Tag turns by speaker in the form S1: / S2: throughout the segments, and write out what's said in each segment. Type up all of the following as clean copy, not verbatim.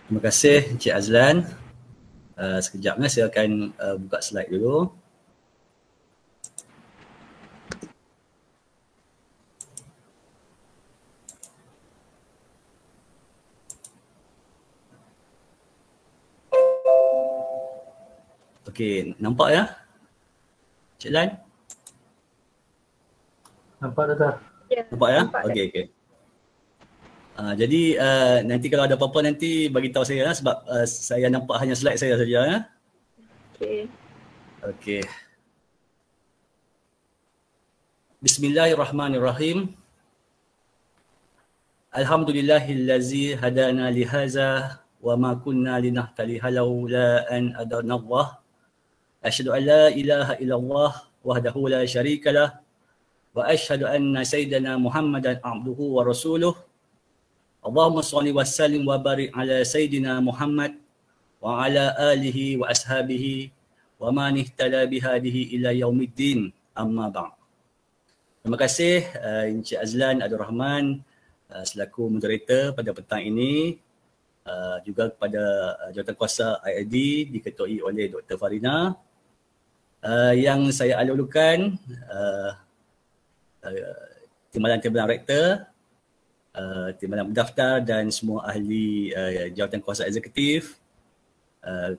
S1: Terima kasih Encik Azlan. Sekejap saya akan buka slide dulu. Okey, nampak ya? Encik Lan?
S2: Nampak Dr.
S1: Ya, nampak ya? Okey. Jadi nanti kalau ada apa-apa nanti bagi tahu saya sebab saya nampak hanya slide saya saja ya. Okey. Bismillahirrahmanirrahim. Alhamdulillahillazi hadana lihaza wa ma kunna linahtaliha laula an hadana Allah. Asyhadu an la ilaha illallah wahdahu la syarikalah wa asyhadu anna sayyidana Muhammadan abduhu wa rasuluh. Allahumma shalli wa sallim wa barik ala sayyidina Muhammad wa ala alihi wa ashabihi wa man ihtada bihadihi ila yaumiddin, amma ba'd. Terima kasih Encik Azlan Abdul Rahman selaku moderator pada petang ini, juga kepada Jawatankuasa IID diketuai oleh Dr. Farina. Yang saya alulukan timbalan-timbalan rektor, timbalan pendaftar dan semua ahli Jawatankuasa Eksekutif,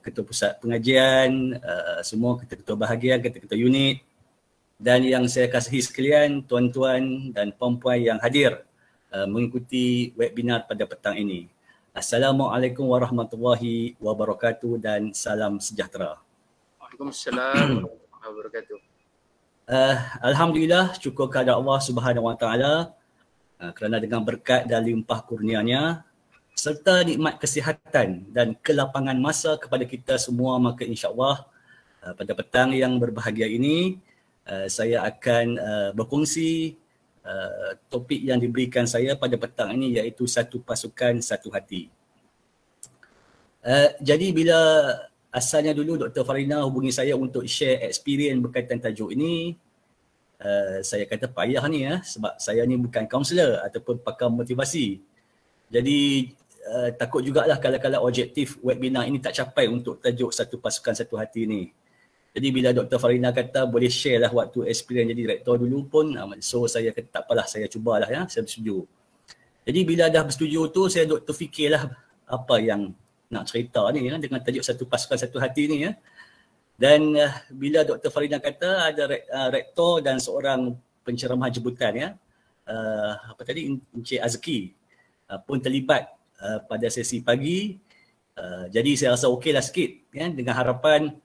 S1: ketua pusat pengajian, semua ketua-ketua bahagian, ketua-ketua unit, dan yang saya kasihi sekalian, tuan-tuan dan puan-puan yang hadir mengikuti webinar pada petang ini. Assalamualaikum warahmatullahi wabarakatuh dan salam sejahtera.
S3: Waalaikumsalam warahmatullahi wabarakatuh.
S1: Alhamdulillah, syukur kepada Allah Subhanahu Wa Taala kerana dengan berkat dan limpah kurnianya serta nikmat kesihatan dan kelapangan masa kepada kita semua, maka insya-Allah pada petang yang berbahagia ini saya akan berkongsi topik yang diberikan saya pada petang ini, iaitu satu pasukan satu hati. Jadi bila asalnya dulu Dr. Farina hubungi saya untuk share experience berkaitan tajuk ini, saya kata payah ni sebab saya ni bukan kaunselor ataupun pakar motivasi. Jadi takut jugalah kalau objektif webinar ini tak capai untuk tajuk satu pasukan satu hati ni. Jadi bila Dr. Farina kata boleh share lah waktu experience jadi direktor dulu pun, so saya kata tak apalah, saya cubalah saya bersetuju. Jadi bila dah bersetuju tu, saya duk terfikirlah apa yang nak cerita ni dengan tajuk satu pasukan satu hati ni Dan bila Dr. Farina kata ada rektor dan seorang penceramah jemputan apa tadi, Encik Azki pun terlibat pada sesi pagi. Jadi saya rasa okeylah sikit dengan harapan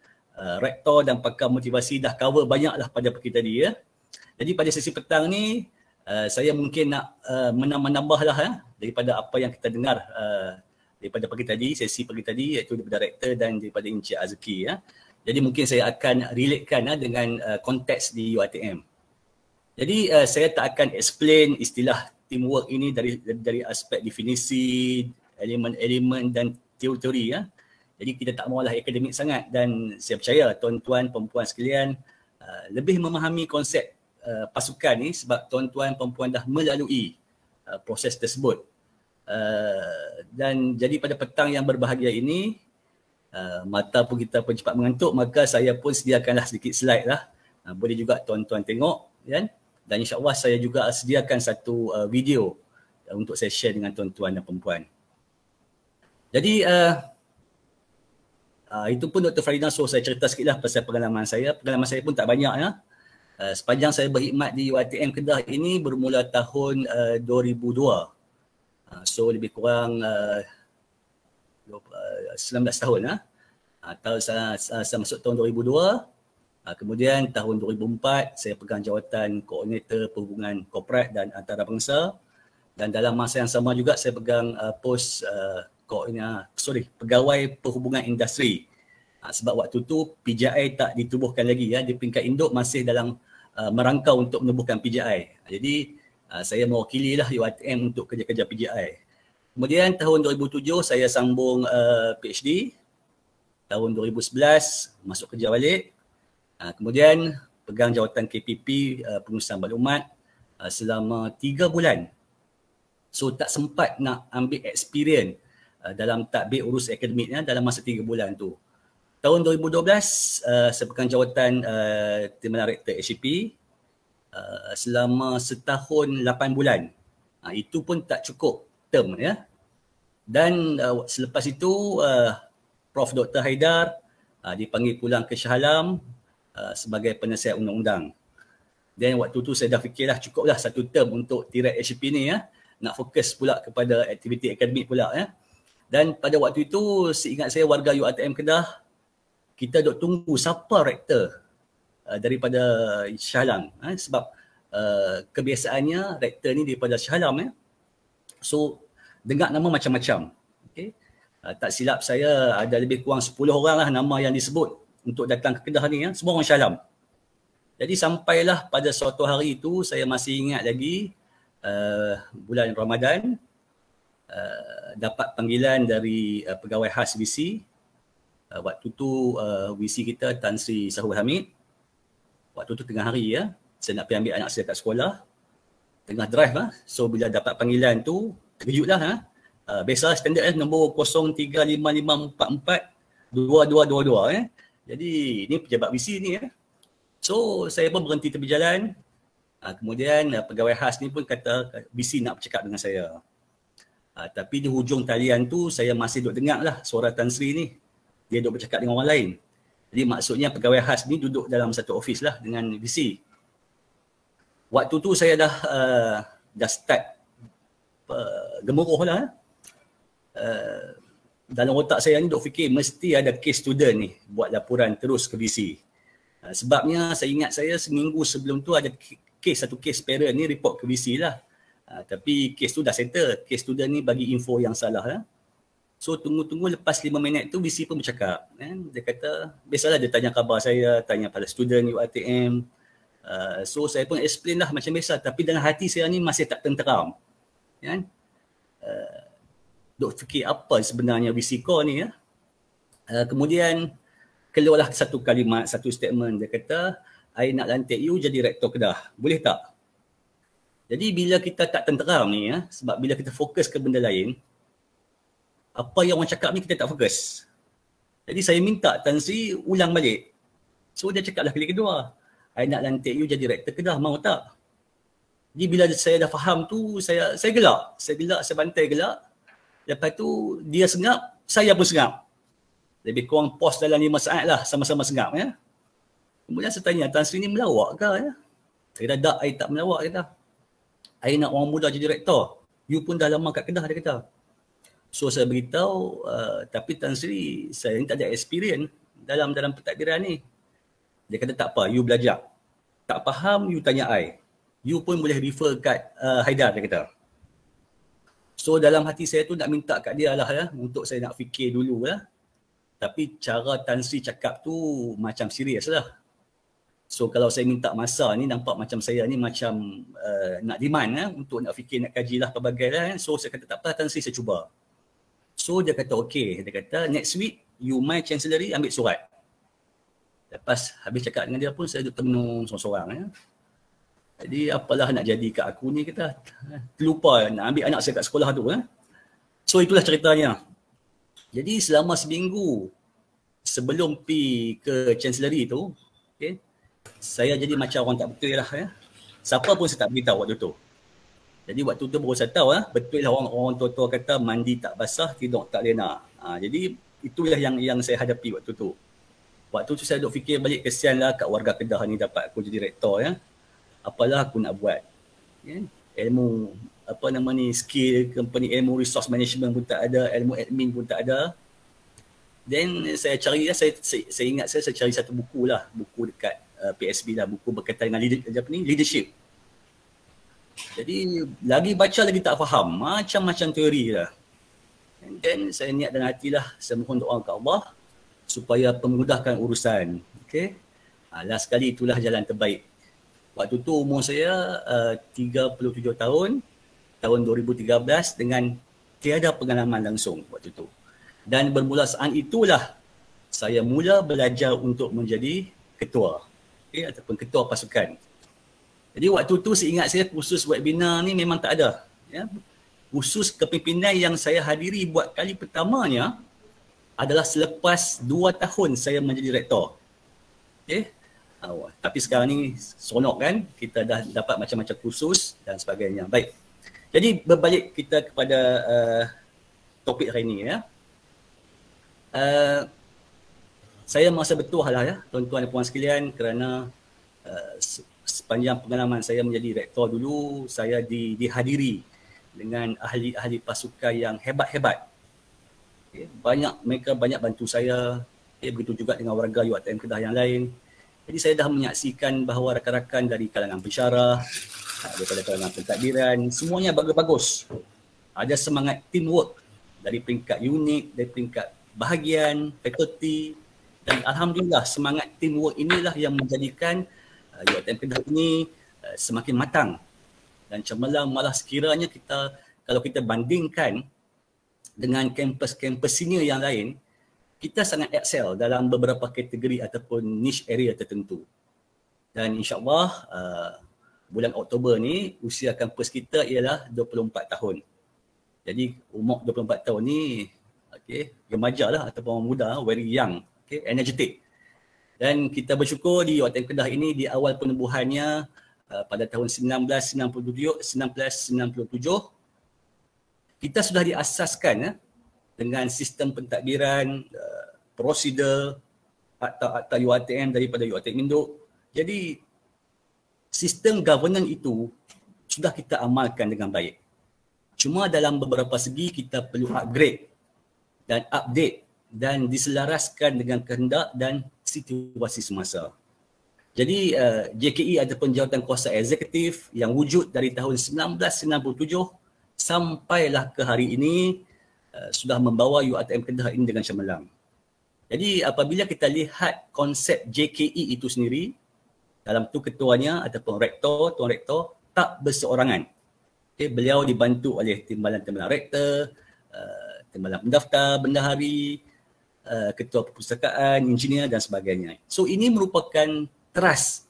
S1: rektor dan pakar motivasi dah cover banyaklah pada pagi tadi Jadi pada sesi petang ni saya mungkin nak menambah-nambahlah daripada apa yang kita dengar daripada pagi tadi, sesi pagi tadi, iaitu daripada rektor dan daripada Encik Azki Jadi mungkin saya akan relatekan dengan konteks di UiTM. Jadi saya tak akan explain istilah teamwork ini dari aspek definisi, elemen-elemen dan teori-teori Jadi kita tak maulah akademik sangat, dan saya percaya tuan-tuan perempuan sekalian lebih memahami konsep pasukan ni sebab tuan-tuan perempuan dah melalui proses tersebut. Dan jadi pada petang yang berbahagia ini, mata pun kita pun cepat mengantuk, maka saya pun sediakanlah sedikit slide lah. Boleh juga tuan-tuan tengok dan insya-Allah saya juga sediakan satu video untuk saya share dengan tuan-tuan dan perempuan. Jadi itu pun Dr. Farina suruh saya cerita sikitlah pasal pengalaman saya. Pengalaman saya pun tak banyak sepanjang saya berkhidmat di UiTM Kedah ini bermula tahun 2002. So lebih kurang 19 tahun saya masuk tahun 2002. Kemudian tahun 2004 saya pegang jawatan koordinator perhubungan korporat dan antarabangsa, dan dalam masa yang sama juga saya pegang pos pegawai perhubungan industri. Sebab waktu tu PJI tak ditubuhkan lagi di peringkat induk masih dalam merangkau untuk menubuhkan PJI. Jadi saya mewakililah UiTM untuk kerja-kerja PJI. Kemudian tahun 2007 saya sambung PhD. Tahun 2011 masuk kerja balik. Kemudian pegang jawatan KPP pengurusan maklumat selama 3 bulan. So tak sempat nak ambil experience dalam tadbir urus akademiknya dalam masa 3 bulan tu. Tahun 2012 saya pegang jawatan Timbalan Rektor HCP selama setahun 8 bulan. Itu pun tak cukup term ya. Dan selepas itu Prof Dr Haidar dipanggil pulang ke Shah Alam sebagai penasihat undang-undang. Dan waktu tu saya dah fikirlah cukuplah satu term untuk tirai HCP ni ya. Nak fokus pula kepada aktiviti akademik pula ya. Dan pada waktu itu seingat saya warga UiTM Kedah, kita duk tunggu siapa rektor daripada Shah Alam sebab kebiasaannya rektor ni daripada Shah Alam ya. So dengar nama macam-macam. Okay. Tak silap saya ada lebih kurang 10 orang lah nama yang disebut untuk datang ke Kedah ni ya. Semua orang Shah Alam. Jadi sampailah pada suatu hari itu saya masih ingat lagi bulan Ramadan dapat panggilan dari pegawai khas VC. Waktu tu VC kita Tan Sri Sahul Hamid. Waktu tu tengah hari ya. Saya nak pergi ambil anak saya kat sekolah. Tengah drive lah. So bila dapat panggilan tu terkejutlah biasa standard nombor 0355442222 Jadi ni pejabat VC ni ya. So saya pun berhenti tepi jalan. Kemudian pegawai khas ni pun kata VC nak bercakap dengan saya. Tapi di hujung talian tu saya masih duduk dengar lah suara Tan Sri ni. Dia duduk bercakap dengan orang lain. Jadi maksudnya pegawai khas ni duduk dalam satu office lah dengan VC. Waktu tu saya dah start gemuruh lah. Dalam otak saya ni duk fikir mesti ada case student ni buat laporan terus ke VC. Sebabnya saya ingat saya seminggu sebelum tu ada satu case parent ni report ke VC lah. Tapi case tu dah settle. Case student ni bagi info yang salah lah. So tunggu-tunggu lepas 5 minit tu VC pun bercakap. Dia kata, biasalah dia tanya khabar saya, tanya pada student UiTM. So saya pun explain lah macam biasa. Tapi dalam hati saya ni masih tak tenteram. Duk fikir apa sebenarnya VC core ni ya. Kemudian keluarlah satu kalimat, satu statement. Dia kata, I nak lantik you jadi rektor Kedah. Boleh tak? Jadi bila kita tak tenteram ni ya, sebab bila kita fokus ke benda lain, apa yang orang cakap ni kita tak fokus. Jadi saya minta Tan Sri ulang balik. So dia cakaplah kali kedua, I nak lantik you jadi rektor Kedah, mau tak? Jadi bila saya dah faham tu, saya gelak. Saya bantai gelak. Lepas tu dia sengap, saya pun sengap. Lebih kurang pos dalam 5 saat lah sama-sama sengap ya. Kemudian saya tanya, Tan Sri ni melawak ke ya? Saya kata, I tak melawak kata. I nak orang muda jadi rektor. You pun dah lama kat Kedah dia kata. So saya beritahu, tapi Tan Sri saya ni tak ada experience dalam pentadbiran ni. Dia kata tak apa, you belajar. Tak faham, you tanya I. You pun boleh refer kat Haidar dia kata. So dalam hati saya tu nak minta kat dia lah ya, untuk saya nak fikir dulu lah. Tapi cara Tan Sri cakap tu macam serius lah. So kalau saya minta masa ni nampak macam saya ni macam nak demand untuk nak fikir, nak kaji lah pelbagai lah. So saya kata tak apa Tan Sri, saya cuba. So dia kata okey, dia kata next week you my chancellery ambil surat. Lepas habis cakap dengan dia pun saya duduk tenung sorang-sorang ya. Jadi apalah nak jadi kat aku ni kata. Terlupa nak ambil anak saya kat sekolah tu So itulah ceritanya. Jadi selama seminggu sebelum pi ke chancellery tu, okay, saya jadi macam orang tak betul lah ya. Siapa pun saya tak beritahu waktu tu. Jadi waktu tu baru saya tahu betul lah orang tua-tua kata mandi tak basah, tidur tak lena. Jadi itulah yang saya hadapi waktu tu. Waktu tu saya duk fikir balik, kesian lah kat warga Kedah ni dapat aku jadi rektor ya. Apalah aku nak buat. Ya? Ilmu skill company, ilmu resource management pun tak ada, ilmu admin pun tak ada. Then saya cari lah, saya ingat saya cari satu buku lah, buku dekat PSB lah, buku berkaitan dengan leadership. Jadi lagi baca lagi tak faham, macam-macam teori lah. And then saya niat dalam hati lah, saya mohon doa ke Allah supaya pemudahkan urusan. Okay? Last kali itulah jalan terbaik. Waktu tu umur saya 37 tahun, tahun 2013 dengan tiada pengalaman langsung waktu tu. Dan bermula saat itulah saya mula belajar untuk menjadi ketua, okay, ataupun ketua pasukan. Jadi waktu tu seingat saya kursus webinar ni memang tak ada. Ya. khusus kepimpinan yang saya hadiri buat kali pertamanya adalah selepas 2 tahun saya menjadi rektor. Okay. Tapi sekarang ni sonok kan, kita dah dapat macam-macam kursus dan sebagainya. Baik. Jadi berbalik kita kepada topik hari ini ya. Saya merasa betul lah ya, tuan-tuan dan puan sekalian, kerana sepanjang pengalaman saya menjadi rektor dulu, saya dihadiri dengan ahli-ahli pasukan yang hebat-hebat. Okay. Mereka banyak bantu saya. Begitu juga dengan warga UiTM Kedah yang lain. Jadi saya dah menyaksikan bahawa rakan-rakan dari kalangan pensyarah, daripada kalangan pentadbiran, semuanya bagus-bagus. Ada semangat teamwork dari peringkat unit, dari peringkat bahagian, fakulti, dan alhamdulillah semangat teamwork inilah yang menjadikan UiTM Kedah ini semakin matang dan cemerlang. Malah sekiranya kalau kita bandingkan dengan kampus-kampus senior yang lain, kita sangat excel dalam beberapa kategori ataupun niche area tertentu. Dan insyaAllah bulan Oktober ni usia kampus kita ialah 24 tahun. Jadi umur 24 tahun ni remaja lah ataupun orang muda, very young, energetic. Dan kita bersyukur di UiTM Kedah ini di awal penubuhannya pada tahun 1997 kita sudah diasaskan dengan sistem pentadbiran, prosedur, akta UiTM daripada UiTM Induk. Jadi sistem governance itu sudah kita amalkan dengan baik. Cuma dalam beberapa segi kita perlu upgrade dan update dan diselaraskan dengan kehendak dan situasi semasa. Jadi JKE ataupun Jawatan Kuasa Eksekutif yang wujud dari tahun 1997 sampailah ke hari ini sudah membawa UiTM Kedah ini dengan cemerlang. Jadi apabila kita lihat konsep JKE itu sendiri, dalam tu ketuanya ataupun rektor, tuan rektor tak berseorangan. Beliau dibantu oleh timbalan-timbalan rektor, timbalan pendaftar, bendahari, ketua perpustakaan, engineer dan sebagainya. So ini merupakan teras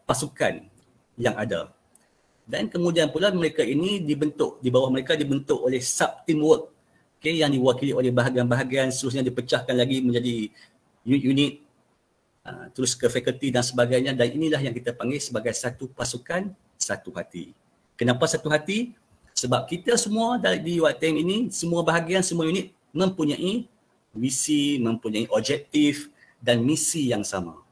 S1: pasukan yang ada. Dan kemudian pula mereka ini dibentuk, di bawah mereka dibentuk oleh sub-teamwork yang diwakili oleh bahagian-bahagian, seterusnya dipecahkan lagi menjadi unit-unit, terus ke fakulti dan sebagainya. Dan inilah yang kita panggil sebagai satu pasukan, satu hati. Kenapa satu hati? Sebab kita semua di UiTM ini, semua bahagian, semua unit mempunyai visi, mempunyai objektif dan misi yang sama.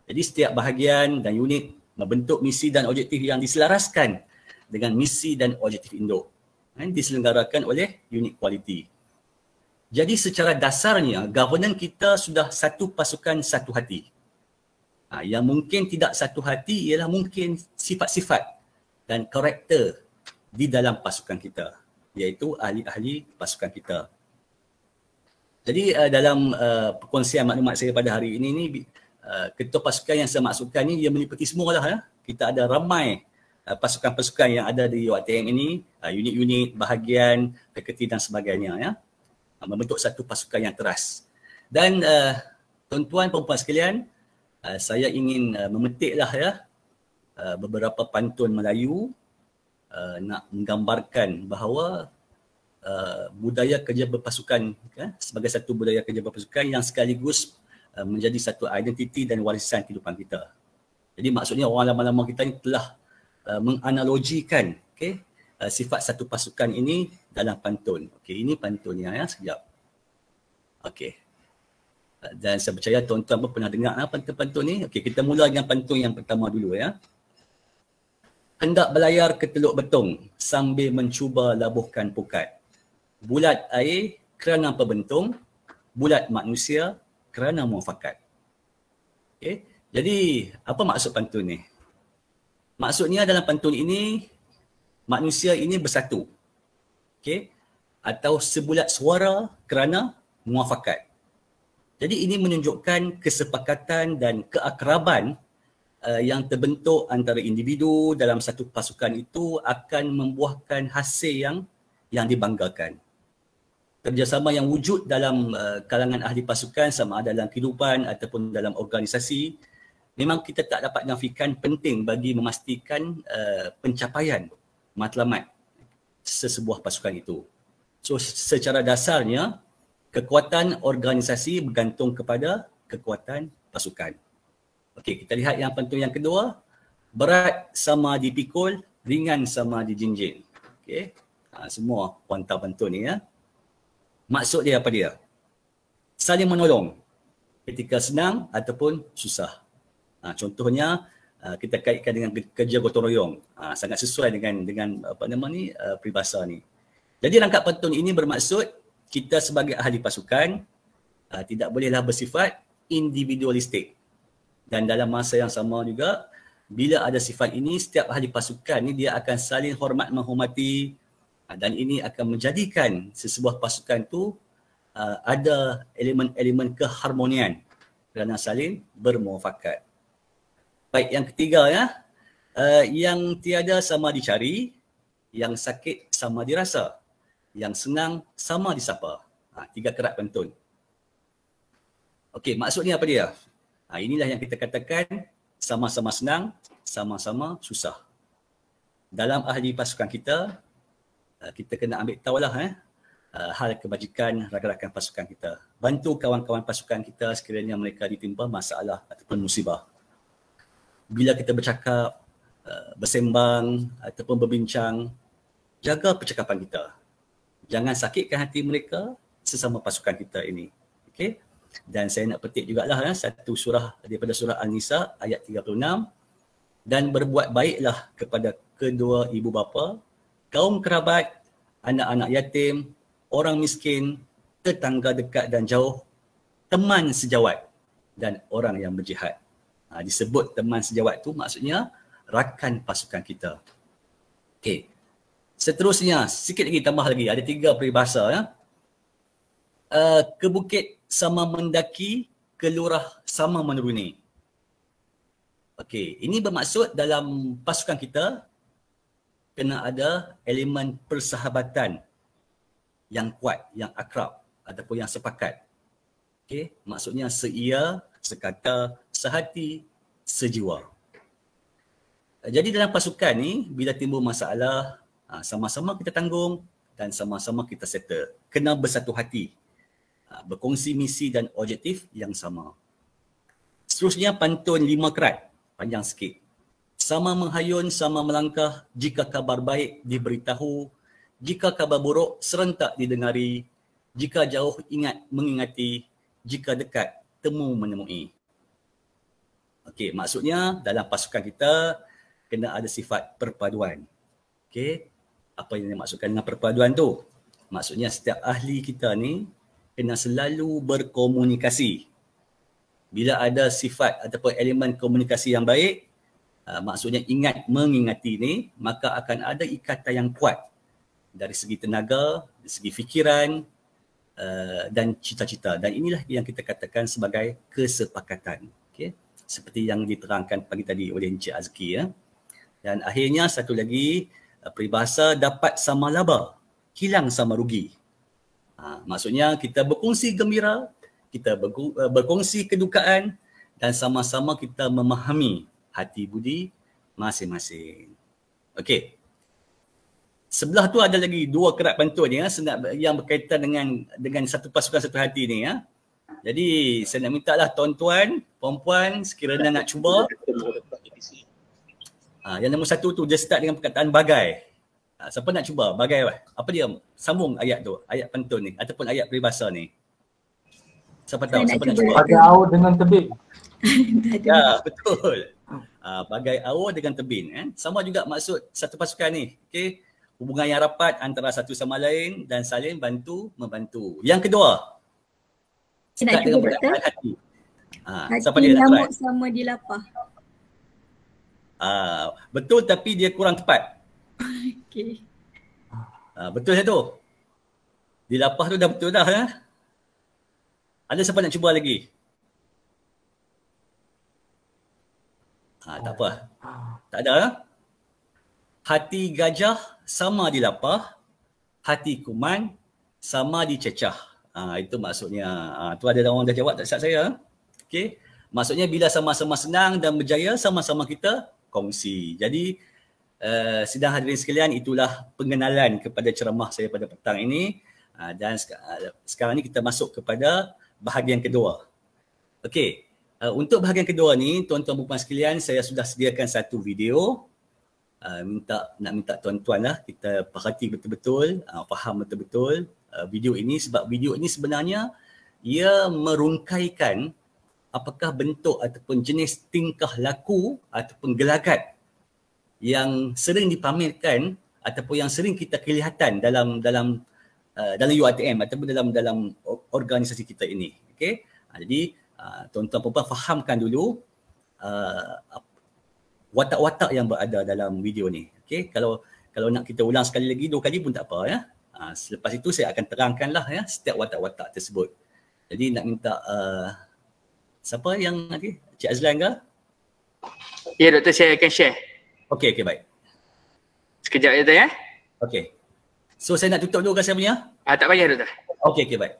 S1: Jadi setiap bahagian dan unit membentuk misi dan objektif yang diselaraskan dengan misi dan objektif induk. Diselenggarakan oleh unit kualiti. Jadi secara dasarnya governance kita sudah satu pasukan satu hati. Yang mungkin tidak satu hati ialah mungkin sifat-sifat dan karakter di dalam pasukan kita, iaitu ahli-ahli pasukan kita. Jadi dalam perkongsian maklumat saya pada hari ini ketua pasukan yang saya maksudkan ni dia meliputi semualah ya. Kita ada ramai pasukan-pasukan yang ada di UiTM ini, unit-unit, bahagian, fakulti dan sebagainya ya. Membentuk satu pasukan yang teras. Dan tuan-tuan perempuan sekalian, saya ingin memetiklah ya beberapa pantun Melayu nak menggambarkan bahawa budaya kerja berpasukan sebagai satu budaya kerja berpasukan yang sekaligus menjadi satu identiti dan warisan kehidupan kita. Jadi maksudnya orang lama-lama kita ni telah menganalogikan sifat satu pasukan ini dalam pantun. Ini pantunnya ya, sekejap. Dan saya percaya tuan-tuan pun pernah dengar pantun-pantun ni. Kita mula dengan pantun yang pertama dulu ya. Hendak berlayar ke Teluk Betung sambil mencuba labuhkan pukat. Bulat air kerana perbentung, bulat manusia kerana muafakat. Jadi apa maksud pantun ni? Maksudnya dalam pantun ini manusia ini bersatu. Atau sebulat suara kerana muafakat. Jadi ini menunjukkan kesepakatan dan keakraban yang terbentuk antara individu dalam satu pasukan itu akan membuahkan hasil yang dibanggakan. Kerjasama yang wujud dalam kalangan ahli pasukan sama ada dalam kehidupan ataupun dalam organisasi, memang kita tak dapat nafikan penting bagi memastikan pencapaian matlamat sesebuah pasukan itu. So secara dasarnya kekuatan organisasi bergantung kepada kekuatan pasukan. Okey, kita lihat yang pantun yang kedua. Berat sama dipikul, ringan sama dijinjing. Okey. Semua pointer pantun ni ya. Maksud dia apa dia? Saling menolong ketika senang ataupun susah. Contohnya kita kaitkan dengan kerja gotong royong. Sangat sesuai dengan apa nama ni peribahasa ni. Jadi rangkap pantun ini bermaksud kita sebagai ahli pasukan tidak bolehlah bersifat individualistik. Dan dalam masa yang sama juga, bila ada sifat ini, setiap ahli pasukan ni dia akan saling hormat menghormati, dan ini akan menjadikan sesebuah pasukan tu ada elemen-elemen keharmonian kerana saling bermuafakat. Baik, yang ketiga ya, yang tiada sama dicari, yang sakit sama dirasa, yang senang sama disapa. 3 kerat pantun. Okey, maksudnya apa dia? Inilah yang kita katakan sama-sama senang, sama-sama susah. Dalam ahli pasukan kita, kita kena ambil tahulah hal kebajikan rakan-rakan pasukan kita. Bantu kawan-kawan pasukan kita sekiranya mereka ditimpa masalah ataupun musibah. Bila kita bercakap, bersembang ataupun berbincang, jaga percakapan kita. Jangan sakitkan hati mereka sesama pasukan kita ini. Okey? Dan saya nak petik jugalah satu surah daripada surah An-Nisa ayat 36. Dan berbuat baiklah kepada kedua ibu bapa, kaum kerabat, anak-anak yatim, orang miskin, tetangga dekat dan jauh, teman sejawat dan orang yang berjihad. Disebut teman sejawat tu maksudnya rakan pasukan kita. Okey. Seterusnya, sikit lagi tambah lagi, ada 3 peribahasa ya. Ke bukit sama mendaki, ke lurah sama menuruni. Okey, ini bermaksud dalam pasukan kita kena ada elemen persahabatan yang kuat, yang akrab ataupun yang sepakat. Okey, maksudnya seia, sekata, sehati, sejiwa. Jadi dalam pasukan ni bila timbul masalah, sama-sama kita tanggung dan sama-sama kita settle. Kena bersatu hati. Berkongsi misi dan objektif yang sama. Seterusnya pantun 5 kerat, panjang sikit. Sama menghayun, sama melangkah, jika kabar baik diberitahu, jika kabar buruk serentak didengari, jika jauh ingat mengingati, jika dekat temu menemui. Okey, maksudnya dalam pasukan kita kena ada sifat perpaduan. Okey, apa yang dimaksudkan dengan perpaduan tu? Maksudnya setiap ahli kita ni kena selalu berkomunikasi. Bila ada sifat ataupun elemen komunikasi yang baik, maksudnya ingat mengingati ni, maka akan ada ikatan yang kuat dari segi tenaga, dari segi fikiran dan cita-cita. Dan inilah yang kita katakan sebagai kesepakatan. Okay? Seperti yang diterangkan pagi tadi oleh Encik Azki. Ya. Dan akhirnya satu lagi, peribahasa dapat sama laba, hilang sama rugi. Maksudnya kita berkongsi gembira, kita berkongsi kedukaan dan sama-sama kita memahami hati budi masing-masing. Okey. Sebelah tu ada lagi 2 kerat pantun ya, yang berkaitan dengan satu pasukan satu hati ni ya. Jadi saya nak minta lah tuan-tuan, puan-puan sekiranya nak cuba. Yang nombor 1 tu dia start dengan perkataan bagai. Siapa nak cuba? Bagai apa dia? Sambung ayat tu, ayat pantun ni ataupun ayat peribahasa ni. Siapa tahu? Siapa nak cuba?
S2: Bagai aur dengan tebing.
S1: Ya, betul. Bagai aur dengan tebing. Sama juga maksud satu pasukan ni. Okay? Hubungan yang rapat antara satu sama lain dan saling bantu membantu. Yang kedua,
S4: nak
S1: dengan
S4: cuba
S1: hati. Siapa
S4: hati
S1: dia nak
S4: nyamuk
S1: try?
S4: sama dilapah.
S1: Betul tapi dia kurang tepat.
S4: Okey.
S1: Betul tu. Dilapah tu dah betul dah ya. Ada siapa nak cuba lagi? Tak apa. Tak ada ya? Hati gajah sama dilapah, hati kuman sama dicecah. Itu maksudnya. Tu ada orang dah jawab tak silap saya. Okey. Maksudnya bila sama-sama senang dan berjaya, sama-sama kita kongsi. Jadi Sidang hadirin sekalian, itulah pengenalan kepada ceramah saya pada petang ini. Dan sekarang ni kita masuk kepada bahagian kedua. Okey, untuk bahagian kedua ni, tuan-tuan dan puan sekalian, saya sudah sediakan satu video. Nak minta tuan-tuan lah, kita perhati betul-betul, faham betul-betul video ini, sebab video ini sebenarnya ia merungkaikan apakah bentuk ataupun jenis tingkah laku ataupun gelagat yang sering dipamerkan ataupun yang sering kita kelihatan dalam UiTM ataupun dalam organisasi kita ini. Okey. Jadi tuan-tuan puan fahamkan dulu watak-watak yang berada dalam video ni. Okey, kalau nak kita ulang sekali lagi, 2 kali pun tak apa ya. Selepas itu saya akan terangkanlah ya setiap watak-watak tersebut. Jadi nak minta siapa yang nanti? Cik Azlan ke?
S3: Ya doktor, saya akan share.
S1: Okey, baik.
S3: Sekejap ya doktor ya.
S1: Okey. So saya nak tutup dulu ke saya punya?
S3: Tak payah doktor.
S1: Okey, baik.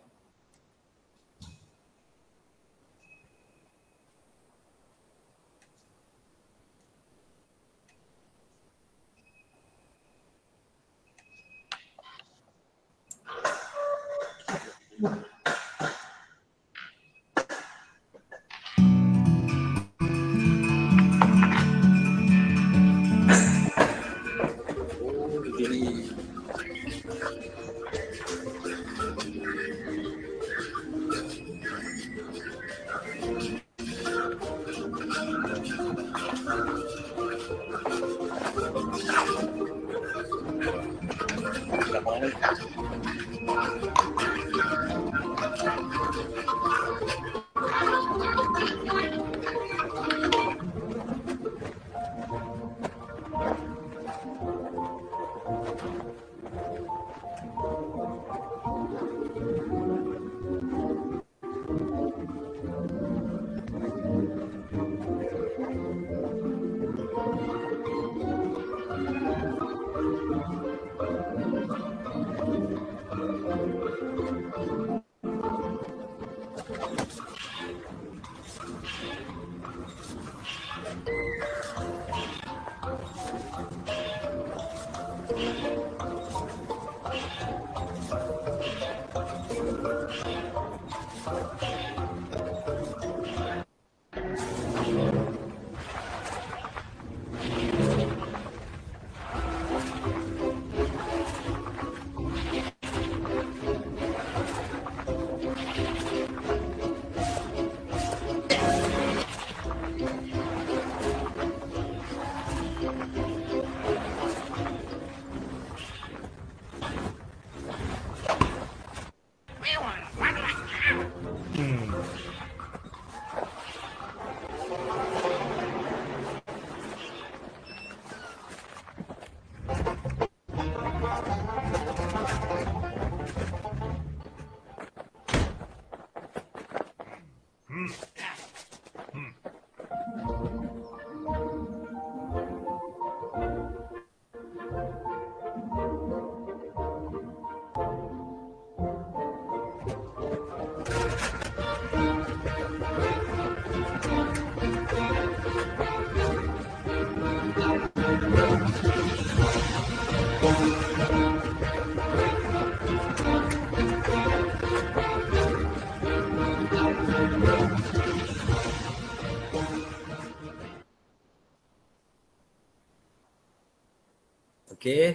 S1: Okey,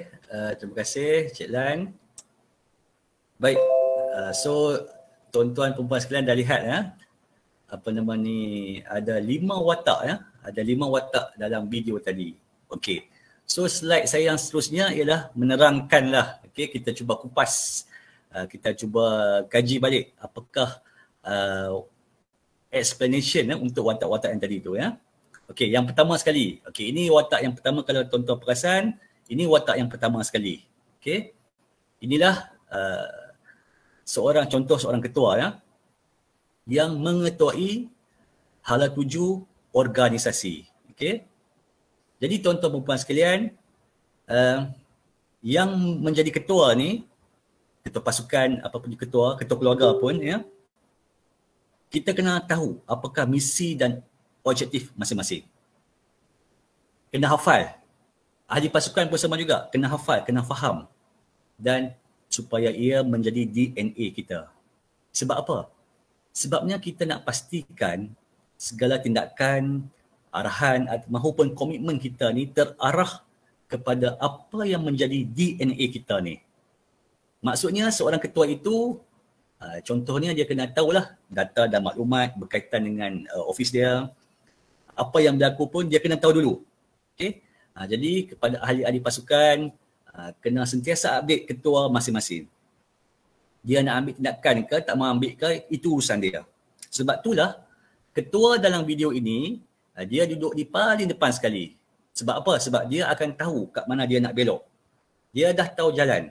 S1: terima kasih Cik Lan. Baik, so tuan-tuan perempuan sekalian dah lihat ya, apa nama ni, ada 5 watak ya, ada 5 watak dalam video tadi. Okey, so slide saya yang seterusnya ialah menerangkanlah. Okey, kita cuba kupas, kita cuba kaji balik apakah explanation untuk watak-watak yang tadi tu ya. Okey, yang pertama sekali. Okey, ini watak yang pertama, kalau tuan-tuan perasan, ini watak yang pertama sekali. Okey. Inilah seorang ketua ya yang mengetuai hala tuju organisasi. Okey. Jadi tuan-tuan dan puan sekalian, yang menjadi ketua ni, ketua pasukan, apa pun ketua keluarga pun ya, kita kena tahu apakah misi dan objektif masing-masing. Kena hafal Ahli pasukan pun sama juga, kena hafal, kena faham dan supaya ia menjadi DNA kita. Sebab apa? Sebabnya kita nak pastikan segala tindakan, arahan maupun komitmen kita ni terarah kepada apa yang menjadi DNA kita ni. Maksudnya seorang ketua itu, contohnya dia kena tahulah data dan maklumat berkaitan dengan office dia. Apa yang berlaku pun dia kena tahu dulu. Okay? Jadi kepada ahli-ahli pasukan, kena sentiasa update ketua masing-masing. Dia nak ambil tindakan ke, tak mahu ambil ke, itu urusan dia. Sebab itulah ketua dalam video ini, dia duduk di paling depan sekali. Sebab apa? Sebab dia akan tahu kat mana dia nak belok. Dia dah tahu jalan.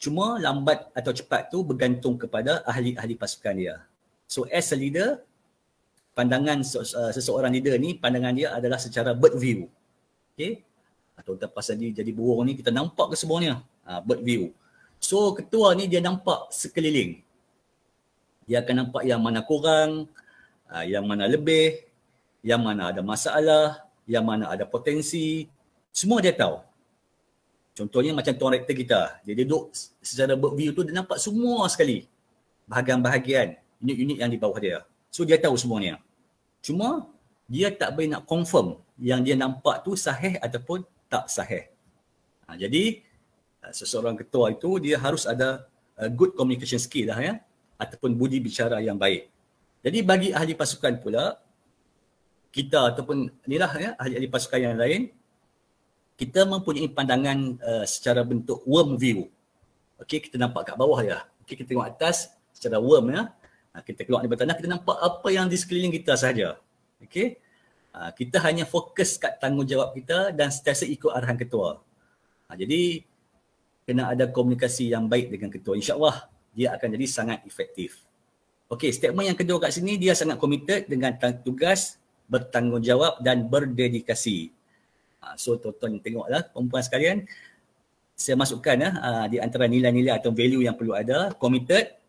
S1: Cuma lambat atau cepat tu bergantung kepada ahli-ahli pasukan dia. So as a leader, pandangan seseorang leader ni, pandangan dia adalah secara bird view. Okay? Atau pasal dia jadi burung ni, kita nampak ke semuanya? Bird view. So ketua ni dia nampak sekeliling. Dia akan nampak yang mana kurang, yang mana lebih, yang mana ada masalah, yang mana ada potensi. Semua dia tahu. Contohnya macam tuan rektor kita. Dia duduk secara bird view tu, dia nampak semua sekali bahagian-bahagian, unit-unit yang di bawah dia. So dia tahu semuanya. Cuma dia tak boleh nak confirm yang dia nampak tu sahih ataupun tak sahih. Jadi seseorang ketua itu dia harus ada good communication skill lah ya, ataupun budi bicara yang baik. Jadi bagi ahli pasukan pula, kita ataupun inilah ya, ahli-ahli pasukan yang lain, kita mempunyai pandangan secara bentuk worm view. Okey, kita nampak kat bawah ya. Okey, kita tengok atas secara worm ya. Kita keluar di tanah, kita nampak apa yang di sekeliling kita sahaja. Okey. Kita hanya fokus kat tanggungjawab kita dan sentiasa ikut arahan ketua. Jadi kena ada komunikasi yang baik dengan ketua. InsyaAllah dia akan jadi sangat efektif. Okey, statement yang kedua kat sini, dia sangat committed dengan tugas, bertanggungjawab dan berdedikasi. So tuan-tuan tengoklah perempuan sekalian, saya masukkan di antara nilai-nilai atau value yang perlu ada, committed,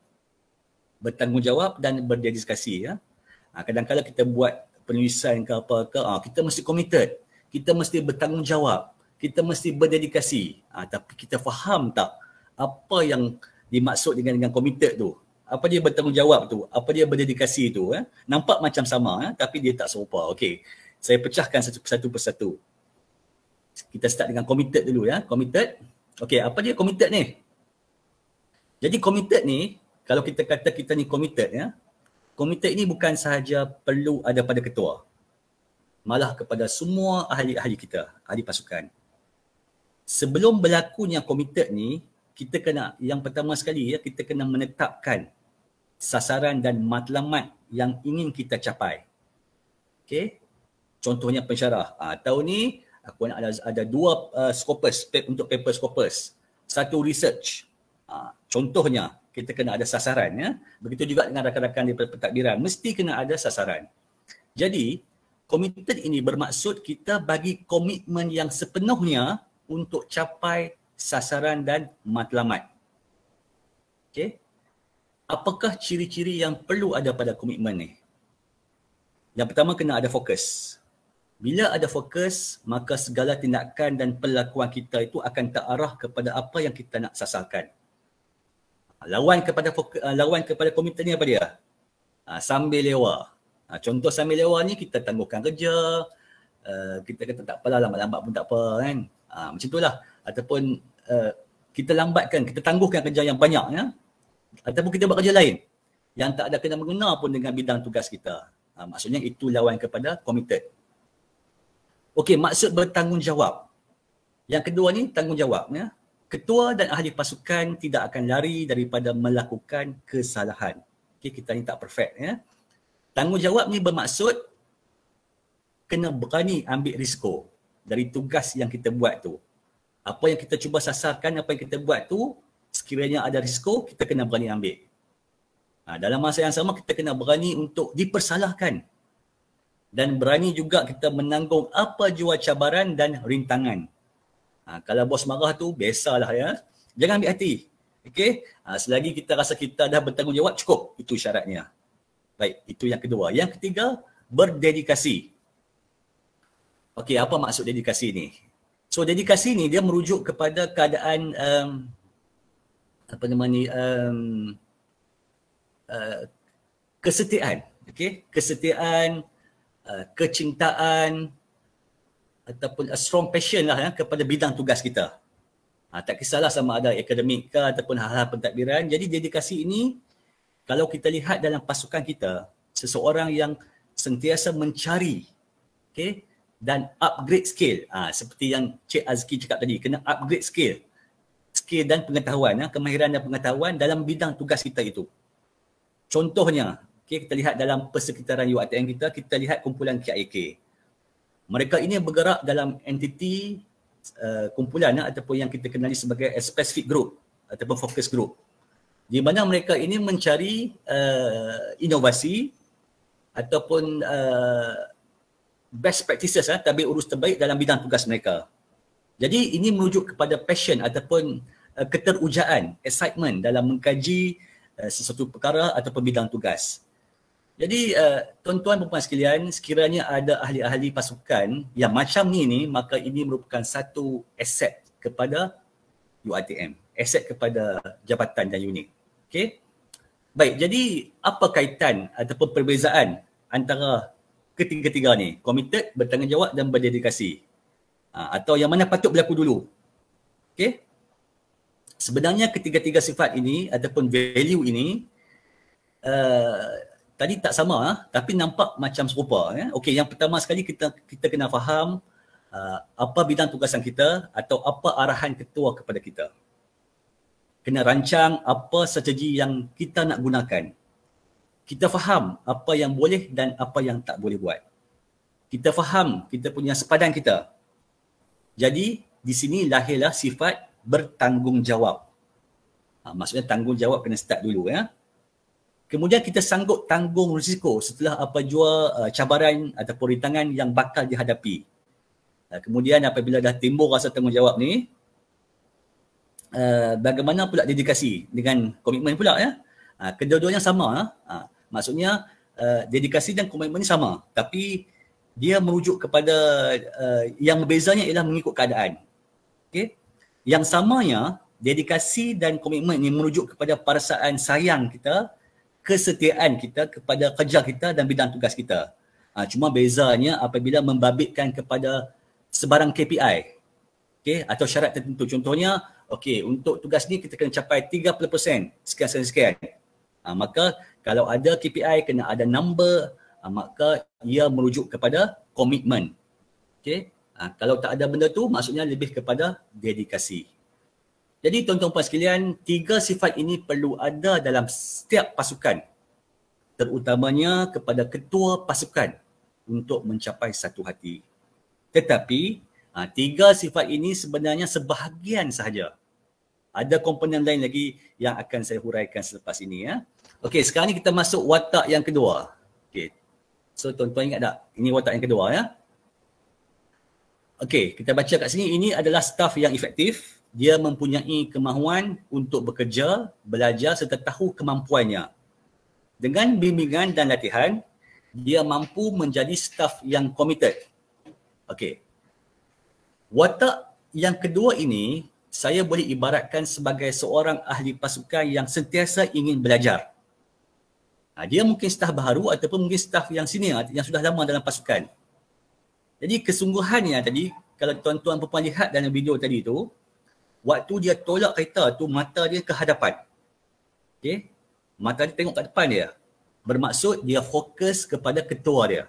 S1: bertanggungjawab dan berdedikasi ya. Kadang-kadang kita buat penulisan ke apa ke, kita mesti committed, kita mesti bertanggungjawab, kita mesti berdedikasi. Tapi kita faham tak apa yang dimaksud dengan committed tu? Apa dia bertanggungjawab tu? Apa dia berdedikasi tu? Nampak macam sama tapi dia tak serupa. Okey, saya pecahkan satu persatu. Kita start dengan committed dulu ya. Committed. Okey, apa dia committed ni? Jadi committed ni, kalau kita kata kita ni committed ya, committed ini bukan sahaja perlu ada pada ketua, malah kepada semua ahli-ahli kita, ahli pasukan. Sebelum berlakunya committed ni, kita kena, yang pertama sekali ya, kita kena menetapkan sasaran dan matlamat yang ingin kita capai. Okey. Contohnya pensyarah. Tahun ni aku nak ada 2 scopus untuk paper scopus. 1 research. Contohnya kita kena ada sasaran ya. Begitu juga dengan rakan-rakan di pentadbiran, mesti kena ada sasaran. Jadi committed ini bermaksud kita bagi komitmen yang sepenuhnya untuk capai sasaran dan matlamat. Okey. Apakah ciri-ciri yang perlu ada pada komitmen ni? Yang pertama, kena ada fokus. Bila ada fokus, maka segala tindakan dan perlakuan kita itu akan terarah kepada apa yang kita nak sasarkan. Lawan kepada komitmen ni apa dia? Sambil lewa. Contoh sambil lewa ni, kita tangguhkan kerja, kita kata tak apalah, lambat-lambat pun tak apa kan. Macam itulah. Ataupun kita lambatkan, kita tangguhkan kerja yang banyak ya. Ataupun kita buat kerja lain yang tak ada kena mengena pun dengan bidang tugas kita. Maksudnya itu lawan kepada committed. Okey, maksud bertanggungjawab. Yang kedua ni tanggungjawab ya. Ketua dan ahli pasukan tidak akan lari daripada melakukan kesalahan. Okey, kita ni tak perfect ya. Tanggungjawab ni bermaksud kena berani ambil risiko dari tugas yang kita buat tu. Apa yang kita cuba sasarkan, apa yang kita buat tu, sekiranya ada risiko, kita kena berani ambil. Dalam masa yang sama, kita kena berani untuk dipersalahkan. Dan berani juga kita menanggung apa jua cabaran dan rintangan. Kalau bos marah tu, biasalah ya. Jangan ambil hati. Okey? Selagi kita rasa kita dah bertanggungjawab, cukup. Itu syaratnya. Baik, itu yang kedua. Yang ketiga, berdedikasi. Okey, apa maksud dedikasi ni? So dedikasi ni dia merujuk kepada keadaan kesetiaan, okey, kesetiaan, kecintaan ataupun a strong passion lah kepada bidang tugas kita. Tak kisahlah sama ada akademik ke ataupun hal-hal pentadbiran. Jadi dedikasi ini kalau kita lihat dalam pasukan kita, seseorang yang sentiasa mencari, okey, dan upgrade skill. Seperti yang Cik Azki cakap tadi, kena upgrade skill dan pengetahuan, kemahiran dan pengetahuan dalam bidang tugas kita itu. Contohnya, okay, kita lihat dalam persekitaran UiTM kita lihat kumpulan KIK. Mereka ini bergerak dalam entiti kumpulan ataupun yang kita kenali sebagai specific group ataupun focus group, di mana mereka ini mencari inovasi ataupun best practices, tabir urus terbaik dalam bidang tugas mereka. Jadi ini merujuk kepada passion ataupun keterujaan, excitement dalam mengkaji sesuatu perkara ataupun bidang tugas. Jadi tuan-tuan dan puan sekalian, sekiranya ada ahli-ahli pasukan yang macam ni, maka ini merupakan satu aset kepada UiTM, aset kepada jabatan dan unit. Okey. Baik, jadi apa kaitan ataupun perbezaan antara ketiga-tiga ni? Committed, bertanggungjawab dan berdedikasi. Atau yang mana patut berlaku dulu? Okey. Sebenarnya ketiga-tiga sifat ini ataupun value ini tadi tak sama, tapi nampak macam serupa. Okey, yang pertama sekali kita kena faham apa bidang tugasan kita atau apa arahan ketua kepada kita. Kena rancang apa strategi yang kita nak gunakan. Kita faham apa yang boleh dan apa yang tak boleh buat. Kita faham kita punya sepadan kita. Jadi di sini lahirlah sifat bertanggungjawab. Maksudnya tanggungjawab kena start dulu ya. Kemudian kita sanggup tanggung risiko setelah apa jua cabaran ataupun rintangan yang bakal dihadapi. Kemudian apabila dah timbul rasa tanggungjawab ni, bagaimana pula dedikasi dengan komitmen pula ya. Kedua-duanya sama. Maksudnya dedikasi dan komitmen ni sama, tapi dia merujuk kepada yang berbezanya ialah mengikut keadaan. Okey. Yang samanya dedikasi dan komitmen ni merujuk kepada perasaan sayang kita, kesetiaan kita kepada kerja kita dan bidang tugas kita. Cuma bezanya apabila membabitkan kepada sebarang KPI. Okey, atau syarat tertentu. Contohnya, okey, untuk tugas ni kita kena capai 30% sekian. Maka kalau ada KPI kena ada number, maka ia merujuk kepada komitmen. Okey. Kalau tak ada benda tu maksudnya lebih kepada dedikasi. Jadi tuan-tuan puan sekalian, tiga sifat ini perlu ada dalam setiap pasukan, terutamanya kepada ketua pasukan untuk mencapai satu hati. Tetapi tiga sifat ini sebenarnya sebahagian sahaja. Ada komponen lain lagi yang akan saya huraikan selepas ini ya. Okey, sekarang ni kita masuk watak yang kedua. Okey. So tuan-tuan ingat tak? Ini watak yang kedua ya. Okey, kita baca kat sini, ini adalah staf yang efektif. Dia mempunyai kemahuan untuk bekerja, belajar serta tahu kemampuannya. Dengan bimbingan dan latihan, dia mampu menjadi staf yang committed. Okey. Watak yang kedua ini saya boleh ibaratkan sebagai seorang ahli pasukan yang sentiasa ingin belajar. Dia mungkin staf baru ataupun mungkin staf yang senior yang sudah lama dalam pasukan. Jadi kesungguhannya tadi, kalau tuan-tuan perempuan lihat dalam video tadi tu, waktu dia tolak kereta tu, mata dia ke hadapan. Okay? Mata dia tengok kat depan dia. Bermaksud dia fokus kepada ketua dia.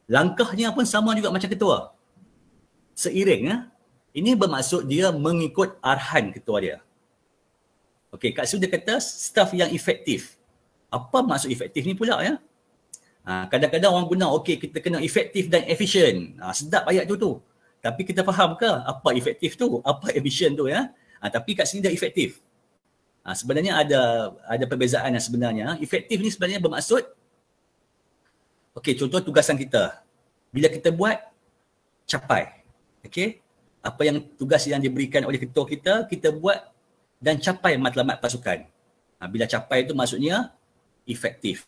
S1: Langkahnya pun sama juga macam ketua. Seiring ya. Ini bermaksud dia mengikut arahan ketua dia. Okey, kat situ dia kata staf yang efektif. Apa maksud efektif ni pula ya? Kadang-kadang orang guna, okey kita kena efektif dan efisien. Sedap ayat tu. Tapi kita faham ke apa efektif tu? Apa efisien tu ya? Tapi kat sini dia efektif. Sebenarnya ada perbezaan sebenarnya. Efektif ni sebenarnya bermaksud, okey contoh tugasan kita. Bila kita buat, capai. Okey? Apa yang tugas yang diberikan oleh ketua kita, kita buat dan capai matlamat pasukan. Bila capai itu maksudnya efektif.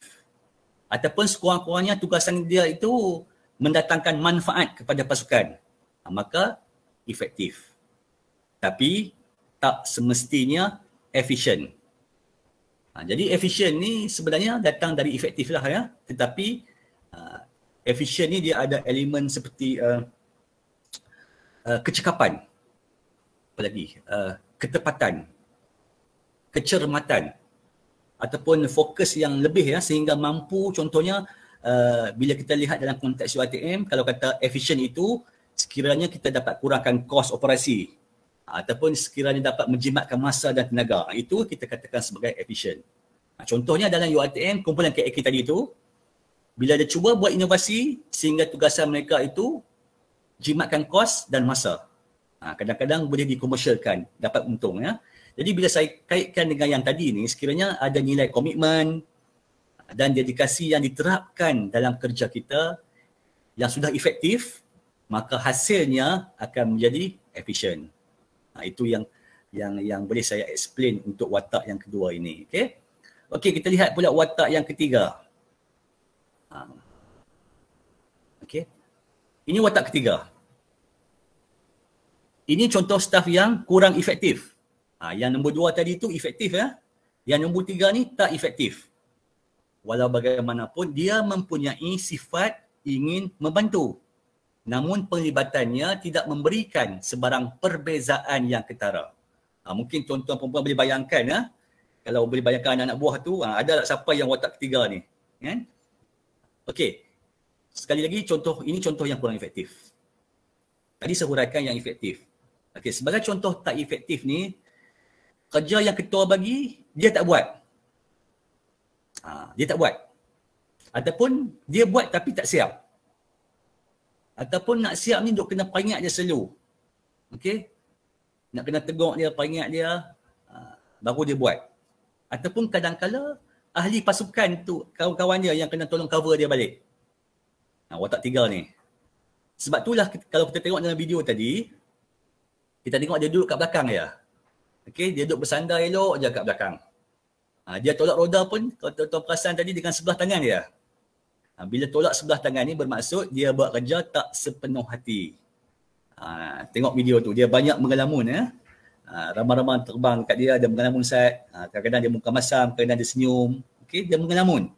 S1: Ataupun sekurang-kurangnya tugasan dia itu mendatangkan manfaat kepada pasukan. Maka efektif. Tapi tak semestinya efisien. Jadi efisien ni sebenarnya datang dari efektif lah ya. Tetapi efisien ni dia ada elemen seperti kecekapan, apa lagi, ketepatan, kecermatan ataupun fokus yang lebih ya, sehingga mampu, contohnya bila kita lihat dalam konteks UiTM, kalau kata efisien itu sekiranya kita dapat kurangkan kos operasi ataupun sekiranya dapat menjimatkan masa dan tenaga, itu kita katakan sebagai efisien. Contohnya dalam UiTM, kumpulan KAK tadi itu, bila dia cuba buat inovasi sehingga tugasan mereka itu jimatkan kos dan masa, kadang-kadang boleh dikomersialkan, dapat untung ya. Jadi bila saya kaitkan dengan yang tadi ni, sekiranya ada nilai komitmen dan dedikasi yang diterapkan dalam kerja kita yang sudah efektif, maka hasilnya akan menjadi efisien. Itu yang boleh saya explain untuk watak yang kedua ini. Okey, kita lihat pula watak yang ketiga. Okey. Ini watak ketiga. Ini contoh staf yang kurang efektif. Yang nombor 2 tadi tu efektif ya. Yang nombor 3 ni tak efektif. Walau bagaimanapun dia mempunyai sifat ingin membantu. Namun penglibatannya tidak memberikan sebarang perbezaan yang ketara. Mungkin tuan-tuan perempuan boleh bayangkan ya. Kalau boleh bayangkan anak-anak buah tu, ada siapa yang watak ketiga ni? Kan? Okey. Sekali lagi ini contoh yang kurang efektif. Tadi saya huraikan yang efektif. Okey, sebagai contoh tak efektif ni, kerja yang ketua bagi, dia tak buat. Dia tak buat. Ataupun dia buat tapi tak siap. Ataupun nak siap ni duk kena peringat dia selalu. Okey? Nak kena tegur dia, peringat dia, baru dia buat. Ataupun kadang-kala ahli pasukan tu, kawan-kawan dia yang kena tolong cover dia balik. Watak 3 ni. Sebab itulah kalau kita tengok dalam video tadi, kita tengok dia duduk kat belakang dia. Okey, dia duduk bersandar elok je kat belakang. Dia tolak roda pun, kalau tuan-tuan perasan tadi, dengan sebelah tangan dia. Bila tolak sebelah tangan ni bermaksud dia buat kerja tak sepenuh hati. Tengok video tu, dia banyak mengelamun ya. Ramai-ramai terbang kat dia, dia mengelamun sat. Kadang-kadang dia muka masam, kadang-kadang dia senyum. Okey, dia mengelamun.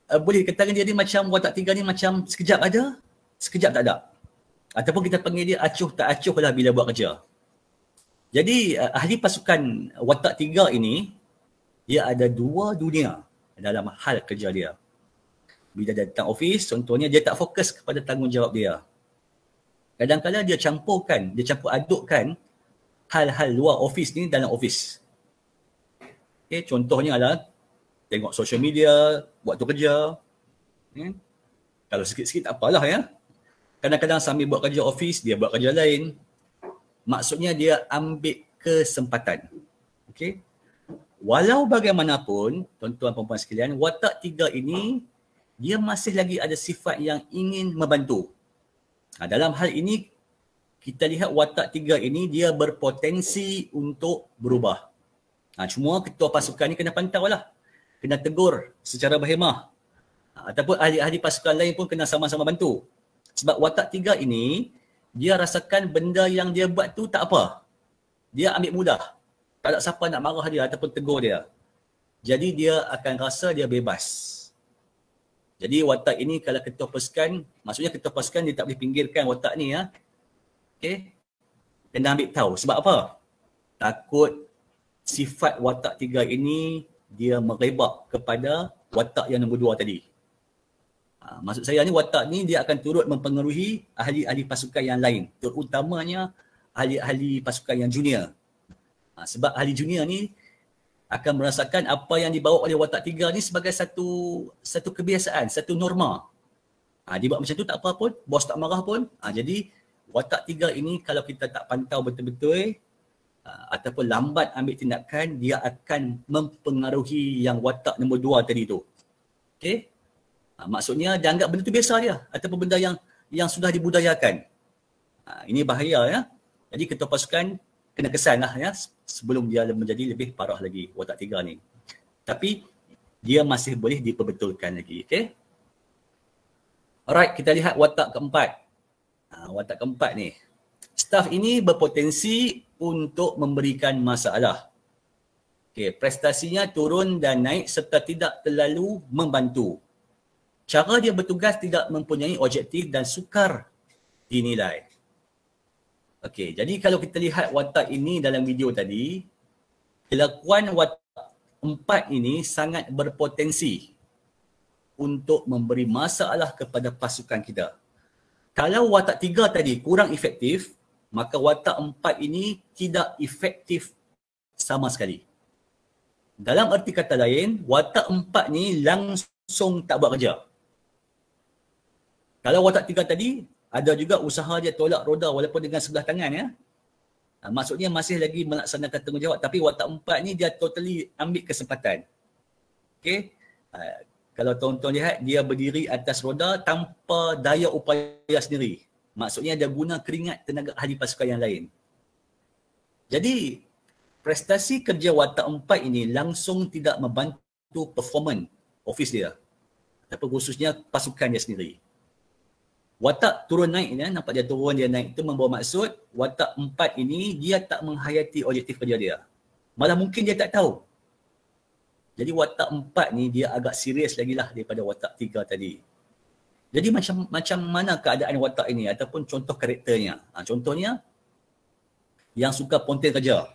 S1: Boleh katakan dia ni macam watak 3 ni macam sekejap ada, sekejap tak ada. Ataupun kita panggil dia acuh tak acuh lah bila buat kerja. Jadi ahli pasukan watak 3 ini, dia ada 2 dunia dalam hal kerja dia. Bila dia datang ofis, contohnya dia tak fokus kepada tanggungjawab dia. Kadang-kadang dia campur adukkan hal-hal luar ofis ni dalam ofis. Okay, contohnya adalah tengok social media, waktu kerja. Kalau sikit-sikit tak apalah ya. Kadang-kadang sambil buat kerja ofis, dia buat kerja lain. Maksudnya dia ambil kesempatan. Okay. Walau bagaimanapun, tuan-tuan perempuan sekalian, watak 3 ini, dia masih lagi ada sifat yang ingin membantu. Dalam hal ini, kita lihat watak 3 ini, dia berpotensi untuk berubah. Cuma ketua pasukan ni kena pantau lah. Kena tegur secara berhemah. Ataupun ahli-ahli pasukan lain pun kena sama-sama bantu. Sebab watak 3 ini, dia rasakan benda yang dia buat tu tak apa. Dia ambil mudah. Tak ada siapa nak marah dia ataupun tegur dia. Jadi dia akan rasa dia bebas. Jadi watak ini kalau ketua pasukan, maksudnya ketua pasukan dia tak boleh pinggirkan watak ni ya. Okey. Kena ambil tahu. Sebab apa? Takut sifat watak 3 ini dia merebak kepada watak yang nombor 2 tadi. Maksud saya ni watak ni dia akan turut mempengaruhi ahli-ahli pasukan yang lain. Terutamanya ahli-ahli pasukan yang junior. Sebab ahli junior ni akan merasakan apa yang dibawa oleh watak 3 ni sebagai satu kebiasaan, satu norma. Dia buat macam tu tak apa pun, bos tak marah pun. Jadi watak 3 ini kalau kita tak pantau betul-betul ataupun lambat ambil tindakan, dia akan mempengaruhi yang watak nombor 2 tadi tu. Okey? Maksudnya dia anggap benda tu biasa dia ataupun benda yang sudah dibudayakan. Ini bahaya ya. Jadi ketua pasukan kena kesan lah ya sebelum dia menjadi lebih parah lagi watak 3 ni. Tapi dia masih boleh diperbetulkan lagi. Okay? Alright, kita lihat watak keempat. Watak keempat ni. Staf ini berpotensi untuk memberikan masalah. Okey, prestasinya turun dan naik serta tidak terlalu membantu. Cara dia bertugas tidak mempunyai objektif dan sukar dinilai. Okey, jadi kalau kita lihat watak ini dalam video tadi, kelakuan watak 4 ini sangat berpotensi untuk memberi masalah kepada pasukan kita. Kalau watak 3 tadi kurang efektif, maka watak 4 ini tidak efektif sama sekali. Dalam erti kata lain, watak 4 ni langsung tak buat kerja. Kalau watak 3 tadi, ada juga usaha dia tolak roda walaupun dengan sebelah tangan ya. Maksudnya masih lagi melaksanakan tanggungjawab, tapi watak 4 ni dia totally ambil kesempatan. Okey. Kalau tuan-tuan lihat, dia berdiri atas roda tanpa daya upaya sendiri. Maksudnya dia guna keringat tenaga ahli pasukan yang lain. Jadi, prestasi kerja watak 4 ini langsung tidak membantu performan office dia. Tapi khususnya pasukan dia sendiri. Watak turun naik ni, nampak dia turun dia naik, itu membawa maksud watak 4 ini dia tak menghayati objektif kerja dia. Malah mungkin dia tak tahu. Jadi watak 4 ni dia agak serius lagi lah daripada watak 3 tadi. Jadi macam mana keadaan watak ini ataupun contoh karakternya. Contohnya, yang suka ponten kerja.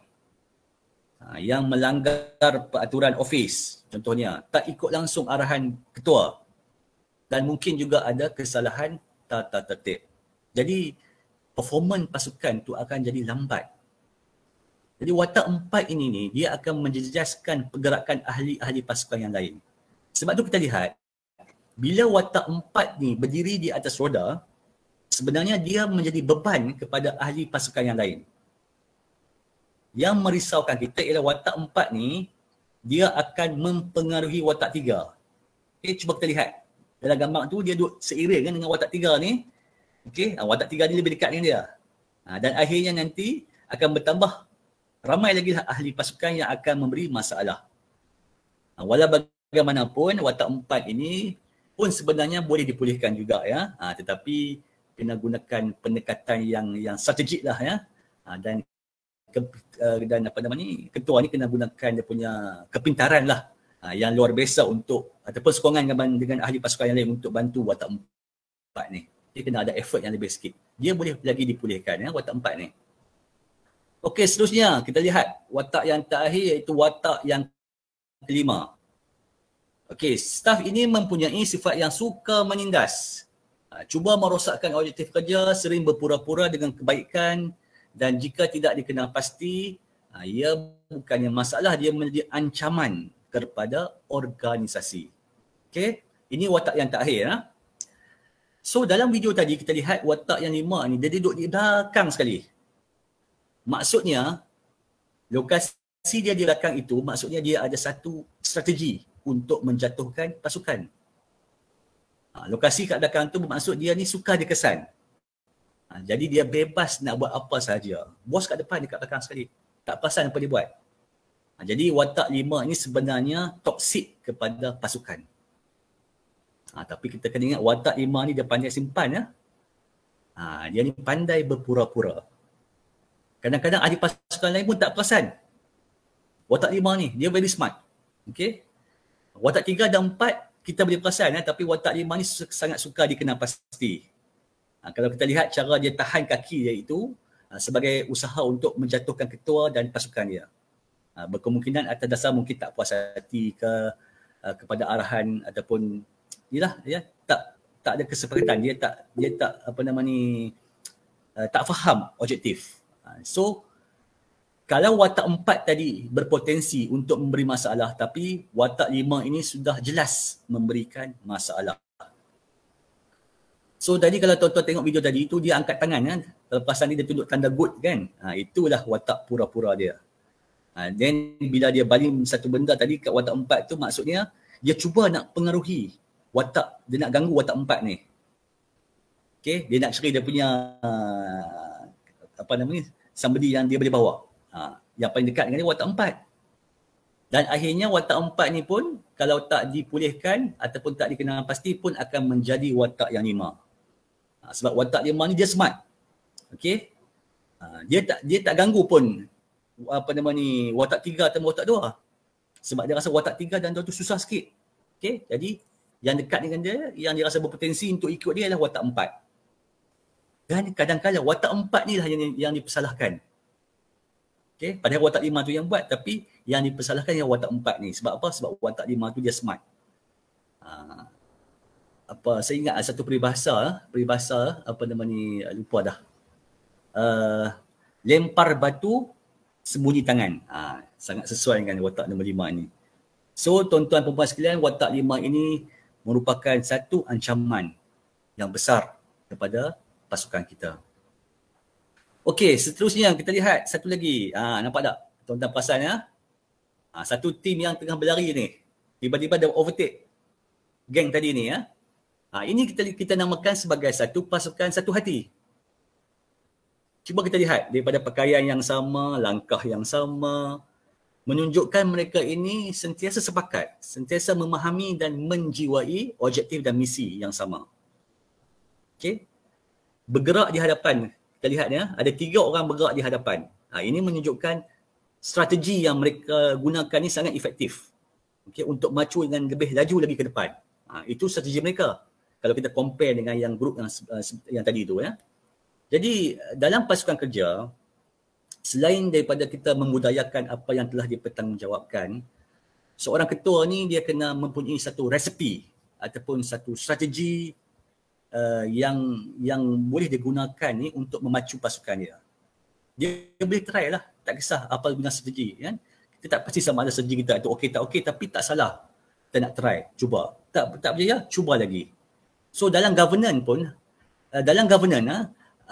S1: Yang melanggar peraturan office. Contohnya, tak ikut langsung arahan ketua. Dan mungkin juga ada kesalahan tata tertib. Jadi, performan pasukan tu akan jadi lambat. Jadi watak 4 ini ni, dia akan menjejaskan pergerakan ahli-ahli pasukan yang lain. Sebab tu kita lihat, bila watak 4 ni berdiri di atas roda, sebenarnya dia menjadi beban kepada ahli pasukan yang lain. Yang merisaukan kita ialah watak 4 ni, dia akan mempengaruhi watak 3. Okay, cuba kita lihat. Dalam gambar tu, dia duduk seiring kan dengan watak 3 ni. Okay, watak 3 ni lebih dekat dengan dia. Dan akhirnya nanti akan bertambah ramai lagi ahli pasukan yang akan memberi masalah. Walau bagaimanapun, watak 4 ini pun sebenarnya boleh dipulihkan juga ya. Tetapi kena gunakan pendekatan yang strategik lah ya. Dan apa nama ni, ketua ni kena gunakan dia punya kepintaran lah yang luar biasa untuk ataupun sokongan dengan ahli pasukan yang lain untuk bantu watak 4 ni. Dia kena ada effort yang lebih sikit. Dia boleh lagi dipulihkan ya watak 4 ni. Okey, seterusnya kita lihat watak yang terakhir iaitu watak yang kelima. Okey, staf ini mempunyai sifat yang suka menindas. Cuba merosakkan objektif kerja, sering berpura-pura dengan kebaikan dan jika tidak dikenal pasti, ia bukannya masalah, dia menjadi ancaman kepada organisasi. Okey, ini watak yang terakhir. So dalam video tadi kita lihat watak yang 5 ni dia duduk di belakang sekali. Maksudnya, lokasi dia di belakang itu, maksudnya dia ada satu strategi untuk menjatuhkan pasukan. Lokasi kat belakang tu bermaksud dia ni suka dikesan. Jadi dia bebas nak buat apa sahaja. Bos kat depan, dia kat belakang sekali. Tak perasan apa dia buat. Jadi watak 5 ini sebenarnya toksik kepada pasukan. Tapi kita kena ingat watak 5 ni dia pandai simpan ya. Dia ni pandai berpura-pura. Kadang-kadang ahli pasukan lain pun tak perasan. Watak 5 ni, dia very smart. Okay. Watak 3 dan 4, kita boleh perasan. Tapi watak 5 ni sangat suka dikenal pasti. Kalau kita lihat cara dia tahan kaki dia itu, sebagai usaha untuk menjatuhkan ketua dan pasukan dia. Berkemungkinan atas dasar mungkin tak puas hati kepada arahan ataupun yalah, ya, tak ada kesepakatan. Dia tak apa nama ni, tak faham objektif. So, kalau watak 4 tadi berpotensi untuk memberi masalah, tapi watak 5 ini sudah jelas memberikan masalah. So, tadi kalau tuan-tuan tengok video tadi, itu dia angkat tangan kan. Lepasan ni dia tunjuk tanda good kan. Itulah watak pura-pura dia. Then bila dia baling satu benda tadi kat watak 4 tu, maksudnya dia cuba nak pengaruhi watak, dia nak ganggu watak 4 ni. Okay, dia nak cari dia punya apa namanya, somebody yang dia boleh bawa. Yang paling dekat dengan dia watak 4. Dan akhirnya watak 4 ni pun kalau tak dipulihkan ataupun tak dikenal pasti pun akan menjadi watak yang 5. Sebab watak 5 ni dia smart. Okey. Dia tak ganggu pun watak 3 atau watak 2. Sebab dia rasa watak 3 dan 2 tu susah sikit. Okey. Jadi yang dekat dengan dia, yang dia rasa berpotensi untuk ikut dia adalah watak 4. Dan kadang-kadang watak 4 ni lah yang dipersalahkan. Okey, padahal watak 5 tu yang buat, tapi yang dipersalahkan yang watak 4 ni. Sebab apa? Sebab watak 5 tu dia smart. Saya ingat satu peribahasa lupa dah. Lempar batu, sembunyi tangan. Sangat sesuai dengan watak nombor 5 ni. So tuan-tuan perempuan sekalian, watak 5 ini merupakan satu ancaman yang besar kepada pasukan kita. Okey, seterusnya kita lihat satu lagi. Nampak tak? Tuan-tuan perasan ya? Satu tim yang tengah berlari ni, tiba-tiba ada overtake geng tadi ni ya. Ini kita namakan sebagai satu pasukan satu hati. Cuba kita lihat daripada pakaian yang sama, langkah yang sama, menunjukkan mereka ini sentiasa sepakat, sentiasa memahami dan menjiwai objektif dan misi yang sama. Okey. Bergerak di hadapan, kita lihat ya, ada 3 orang bergerak di hadapan. Ini menunjukkan strategi yang mereka gunakan ni sangat efektif. Okey, untuk maju dengan lebih laju lagi ke depan. Itu strategi mereka. Kalau kita compare dengan yang grup yang tadi tu ya. Jadi dalam pasukan kerja, selain daripada kita membudayakan apa yang telah dipertanggungjawabkan, seorang ketua ni dia kena mempunyai satu resepi ataupun satu strategi yang boleh digunakan ni untuk memacu pasukan dia. Dia boleh try lah, tak kisah apa guna strategi kan. Kita tak pasti sama ada strategi kita itu okey tak okey, tapi tak salah. Kita nak try, cuba. Tak berjaya, cuba lagi. So dalam governance pun,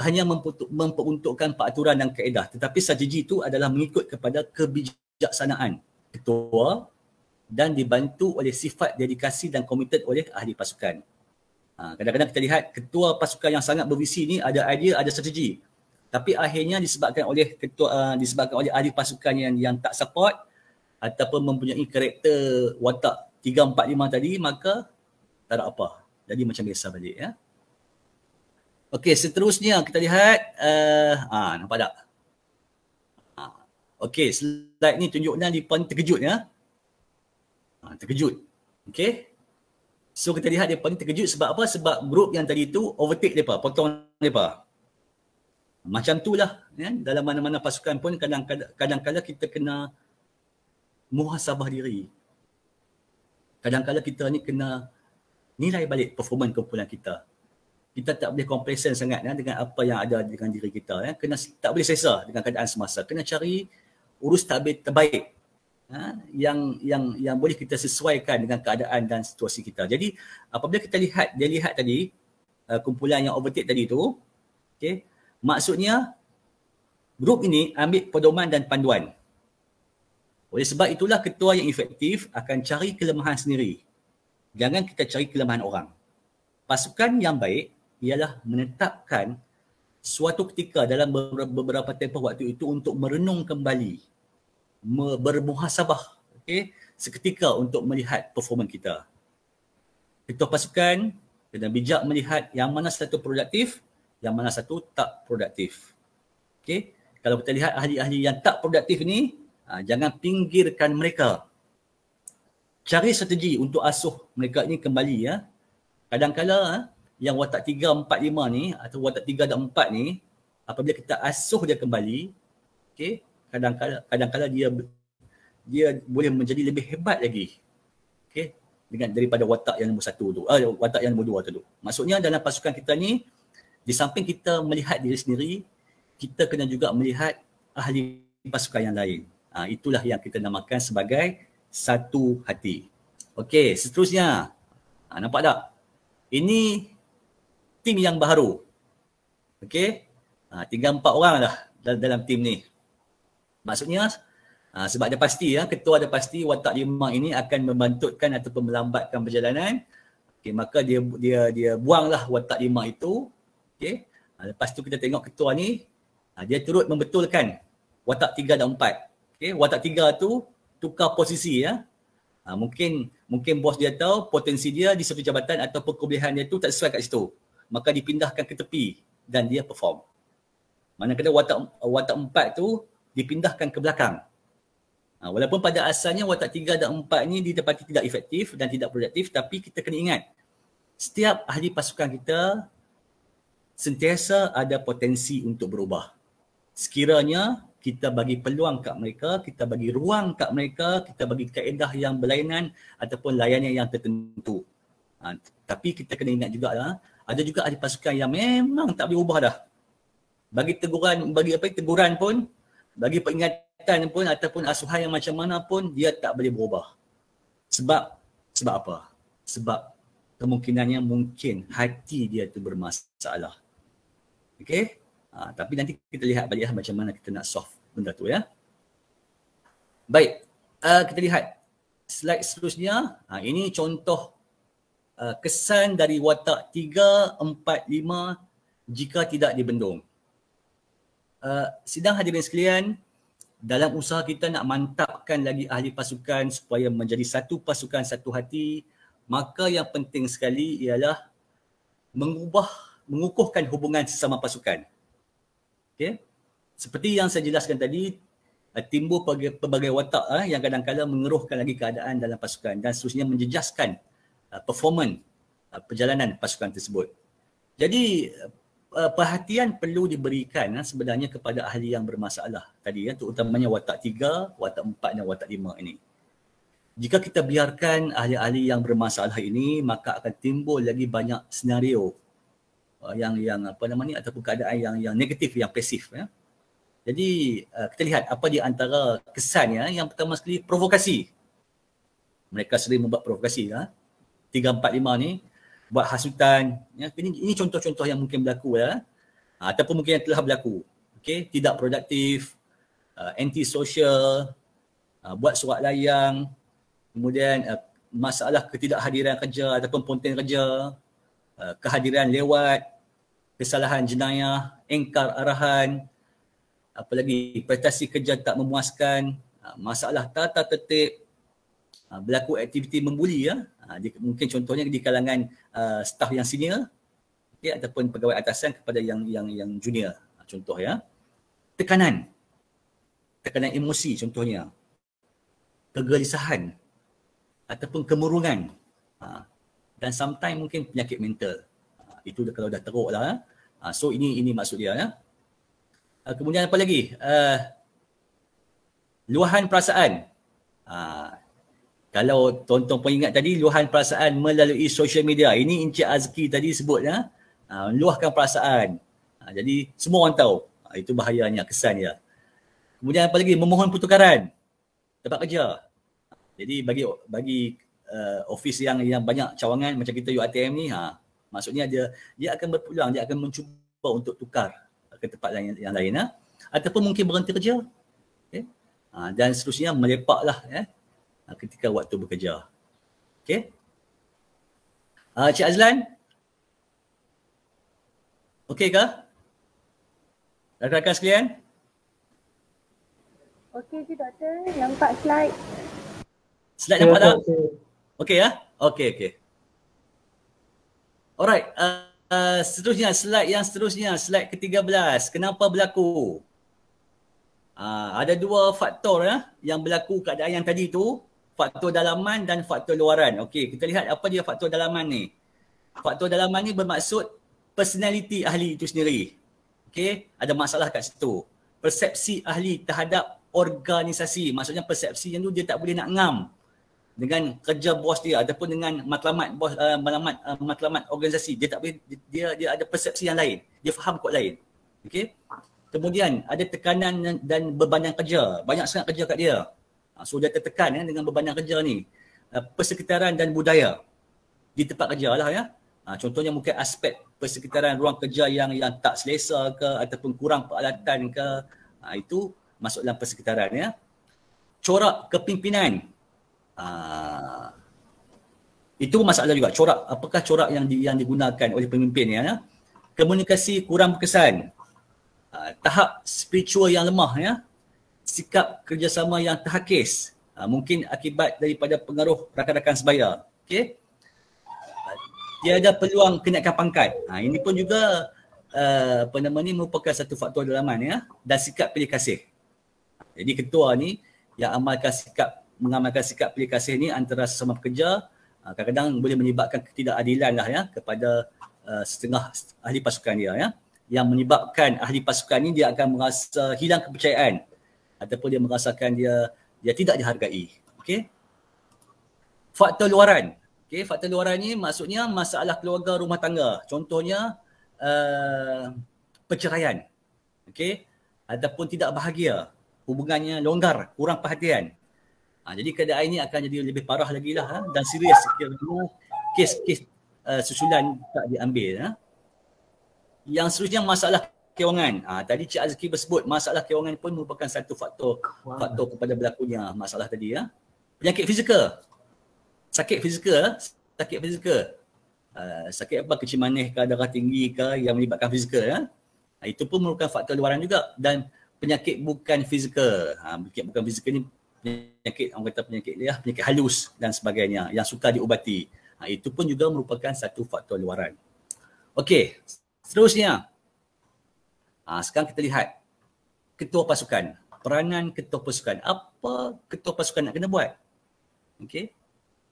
S1: hanya memperuntukkan peraturan dan kaedah, tetapi strategi itu adalah mengikut kepada kebijaksanaan ketua dan dibantu oleh sifat dedikasi dan komited oleh ahli pasukan. Kadang-kadang kita lihat ketua pasukan yang sangat bervisi ni ada idea, ada strategi, tapi akhirnya disebabkan oleh ahli pasukan yang tak support ataupun mempunyai karakter watak 3, 4, 5 tadi, maka tak ada apa. Jadi macam biasa balik ya. Okey, seterusnya kita lihat nampak tak? Okey, slide ni tunjukkan di paling terkejut ya. Terkejut. Okey. So kita lihat dia paling terkejut sebab apa? Sebab grup yang tadi tu overtake depa, potong depa. Macam itulah ya, dalam mana-mana pasukan pun kadang-kadang kita kena muhasabah diri. Kadang-kadang kita ni kena nilai balik performan kumpulan kita. Kita tak boleh complacent sangat ya, dengan apa yang ada dengan diri kita ya. Kena tak boleh selesa dengan keadaan semasa. Kena cari urus terbaik yang boleh kita sesuaikan dengan keadaan dan situasi kita. Jadi apabila kita lihat tadi kumpulan yang overtake tadi tu, okey, maksudnya grup ini ambil pedoman dan panduan. Oleh sebab itulah ketua yang efektif akan cari kelemahan sendiri. Jangan kita cari kelemahan orang. Pasukan yang baik ialah menetapkan suatu ketika dalam beberapa tempoh waktu itu untuk merenung kembali, bermuhasabah, okay, seketika untuk melihat performan kita. Ketua pasukan kena bijak melihat yang mana satu produktif, yang mana satu tak produktif. Okay. Kalau kita lihat ahli-ahli yang tak produktif ni, jangan pinggirkan mereka. Cari strategi untuk asuh mereka ini kembali ya. Kadang-kadang yang watak 3, 4, 5 ni atau watak 3 dan 4 ni, apabila kita asuh dia kembali, okey, kadang-kadang dia boleh menjadi lebih hebat lagi. Okey, daripada watak yang nombor 1 tu, watak yang nombor 2 tu. Maksudnya dalam pasukan kita ni, di samping kita melihat diri sendiri, kita kena juga melihat ahli pasukan yang lain. Itulah yang kita namakan sebagai satu hati. Okey, seterusnya. Nampak tak? Ini tim yang baharu. Okey. Tinggal 4 orang dah dalam tim ni. Maksudnya sebab dia pasti ya, ketua dia pasti watak 5 ini akan membantutkan ataupun melambatkan perjalanan. Okey, maka dia buanglah watak 5 itu. Okey. Lepas tu kita tengok ketua ni, dia turut membetulkan watak 3 dan 4. Okey, watak 3 tu tukar posisi ya. Mungkin bos dia tahu potensi dia di satu jabatan ataupun kelebihan dia tu tak sesuai kat situ. maka dipindahkan ke tepi dan dia perform. Manakala watak 4 tu dipindahkan ke belakang. Walaupun pada asalnya watak 3 dan 4 ni didapati tidak efektif dan tidak produktif, tapi kita kena ingat setiap ahli pasukan kita sentiasa ada potensi untuk berubah. Sekiranya kita bagi peluang kat mereka, kita bagi ruang kat mereka, kita bagi kaedah yang berlainan ataupun layanan yang tertentu. Tapi kita kena ingat juga lah, ada juga ahli pasukan yang memang tak boleh ubah dah. Bagi teguran, teguran pun, bagi peringatan pun ataupun asuhan yang macam mana pun, dia tak boleh berubah. Sebab apa? Sebab kemungkinannya mungkin hati dia tu bermasalah. Okey? Tapi nanti kita lihat balik macam mana kita nak solve benda tu ya. Baik, kita lihat slide seterusnya. Ini contoh kesan dari watak 3, 4, 5 jika tidak dibendung. Sidang hadirin sekalian, dalam usaha kita nak mantapkan lagi ahli pasukan supaya menjadi satu pasukan satu hati, maka yang penting sekali ialah mengukuhkan hubungan sesama pasukan. Okay. Seperti yang saya jelaskan tadi, timbul pelbagai watak yang kadang-kadang mengeruhkan lagi keadaan dalam pasukan dan seterusnya menjejaskan performan perjalanan pasukan tersebut. Jadi perhatian perlu diberikan sebenarnya kepada ahli yang bermasalah tadi terutamanya watak 3, watak 4 dan watak 5 ini. Jika kita biarkan ahli-ahli yang bermasalah ini, maka akan timbul lagi banyak senario yang ataupun keadaan yang negatif, yang pasif ya. Jadi kita lihat apa di antara kesannya. Yang pertama sekali, provokasi. Mereka sering membuat provokasi 3, 4, 5 ni buat hasutan ya. Ini contoh-contoh yang mungkin berlaku ataupun mungkin yang telah berlaku. Okey, tidak produktif, anti-social, buat surat layang, kemudian masalah ketidakhadiran kerja ataupun ponten kerja, kehadiran lewat, kesalahan jenayah, engkar arahan, apalagi prestasi kerja tak memuaskan, masalah tata tertib, berlaku aktiviti membuli ya. Mungkin contohnya di kalangan staf yang senior ataupun pegawai atasan kepada yang junior. Contoh ya. Tekanan emosi contohnya. Kegelisahan ataupun kemurungan. Dan sometimes mungkin penyakit mental. Itu kalau dah teruk lah. So ini maksud dia ya. Kemudian apa lagi? Luahan perasaan. Kalau tuan-tuan pun ingat tadi, luahan perasaan melalui social media. Ini Encik Azki tadi sebut ya. Luahkan perasaan. Jadi semua orang tahu. Itu bahayanya, kesannya. Kemudian apa lagi? Memohon pertukaran tempat kerja. Jadi bagi office yang banyak cawangan macam kita UiTM ni, maksudnya dia akan berpeluang, dia akan mencuba untuk tukar ke tempat yang lain ataupun mungkin berhenti kerja. Okay. Dan seterusnya melepaklah ketika waktu bekerja. Okey. Cik Azlan? Okey ke? Rakan-rakan sekalian?
S2: Okey je doktor, nampak slide.
S1: Slide nampak tak? Okey ya? Okey. Alright. Seterusnya, slide ke-13. Kenapa berlaku? Ada dua faktor yang berlaku keadaan yang tadi tu. Faktor dalaman dan faktor luaran. Okey, kita lihat apa dia faktor dalaman ni. Faktor dalaman ni bermaksud personality ahli itu sendiri. Okey, ada masalah kat situ. Persepsi ahli terhadap organisasi. Maksudnya persepsi yang tu dia tak boleh nak ngam dengan kerja bos dia ataupun dengan matlamat bos, matlamat organisasi. Dia tak boleh, dia ada persepsi yang lain. Dia faham kod lain. Okey. Kemudian ada tekanan dan bebanan kerja. Banyak sangat kerja kat dia. So dia tertekan dengan bebanan kerja ni. Persekitaran dan budaya di tempat kerja lah ya. Contohnya mungkin aspek persekitaran ruang kerja yang tak selesa ke ataupun kurang peralatan ke. Itu masuk dalam persekitaran ya. Corak kepimpinan. Itu masalah juga. Corak, apakah corak yang digunakan oleh pemimpin ya. Komunikasi kurang berkesan. Tahap spiritual yang lemah ya. Sikap kerjasama yang terhakis. Mungkin akibat daripada pengaruh rakan-rakan sebaya. Okey. dia ada peluang kenaikan pangkat. Ini pun juga merupakan satu faktor dalaman ya, dan sikap pilih kasih. Jadi ketua ni yang mengamalkan sikap pilih kasih ni antara sesama pekerja, kadang-kadang boleh menyebabkan ketidakadilan lah ya kepada setengah ahli pasukan dia ya, yang menyebabkan ahli pasukan ni dia akan merasa hilang kepercayaan ataupun dia merasakan dia tidak dihargai. Okey. Faktor luaran. Okey, faktor luaran ni maksudnya masalah keluarga, rumah tangga. Contohnya perceraian. Okey, ataupun tidak bahagia, hubungannya longgar, kurang perhatian. Jadi keadaan ini akan jadi lebih parah lagi lah dan serius sekiranya kes-kes susulan tak diambil. Yang seterusnya masalah kewangan. Tadi Cik Azki bersebut masalah kewangan pun merupakan satu faktor kepada berlakunya masalah tadi ya. Penyakit fizikal. Sakit fizikal. Sakit apa, kecil manis ke, darah tinggi ke yang melibatkan fizikal ya. Itu pun merupakan faktor luaran juga. Dan penyakit bukan fizikal. Penyakit bukan fizikal ni penyakit, orang kata penyakit liah, penyakit halus dan sebagainya yang sukar diubati. Itu pun juga merupakan satu faktor luaran. Okey, seterusnya. Sekarang kita lihat ketua pasukan. Peranan ketua pasukan. Apa ketua pasukan nak kena buat? Okey.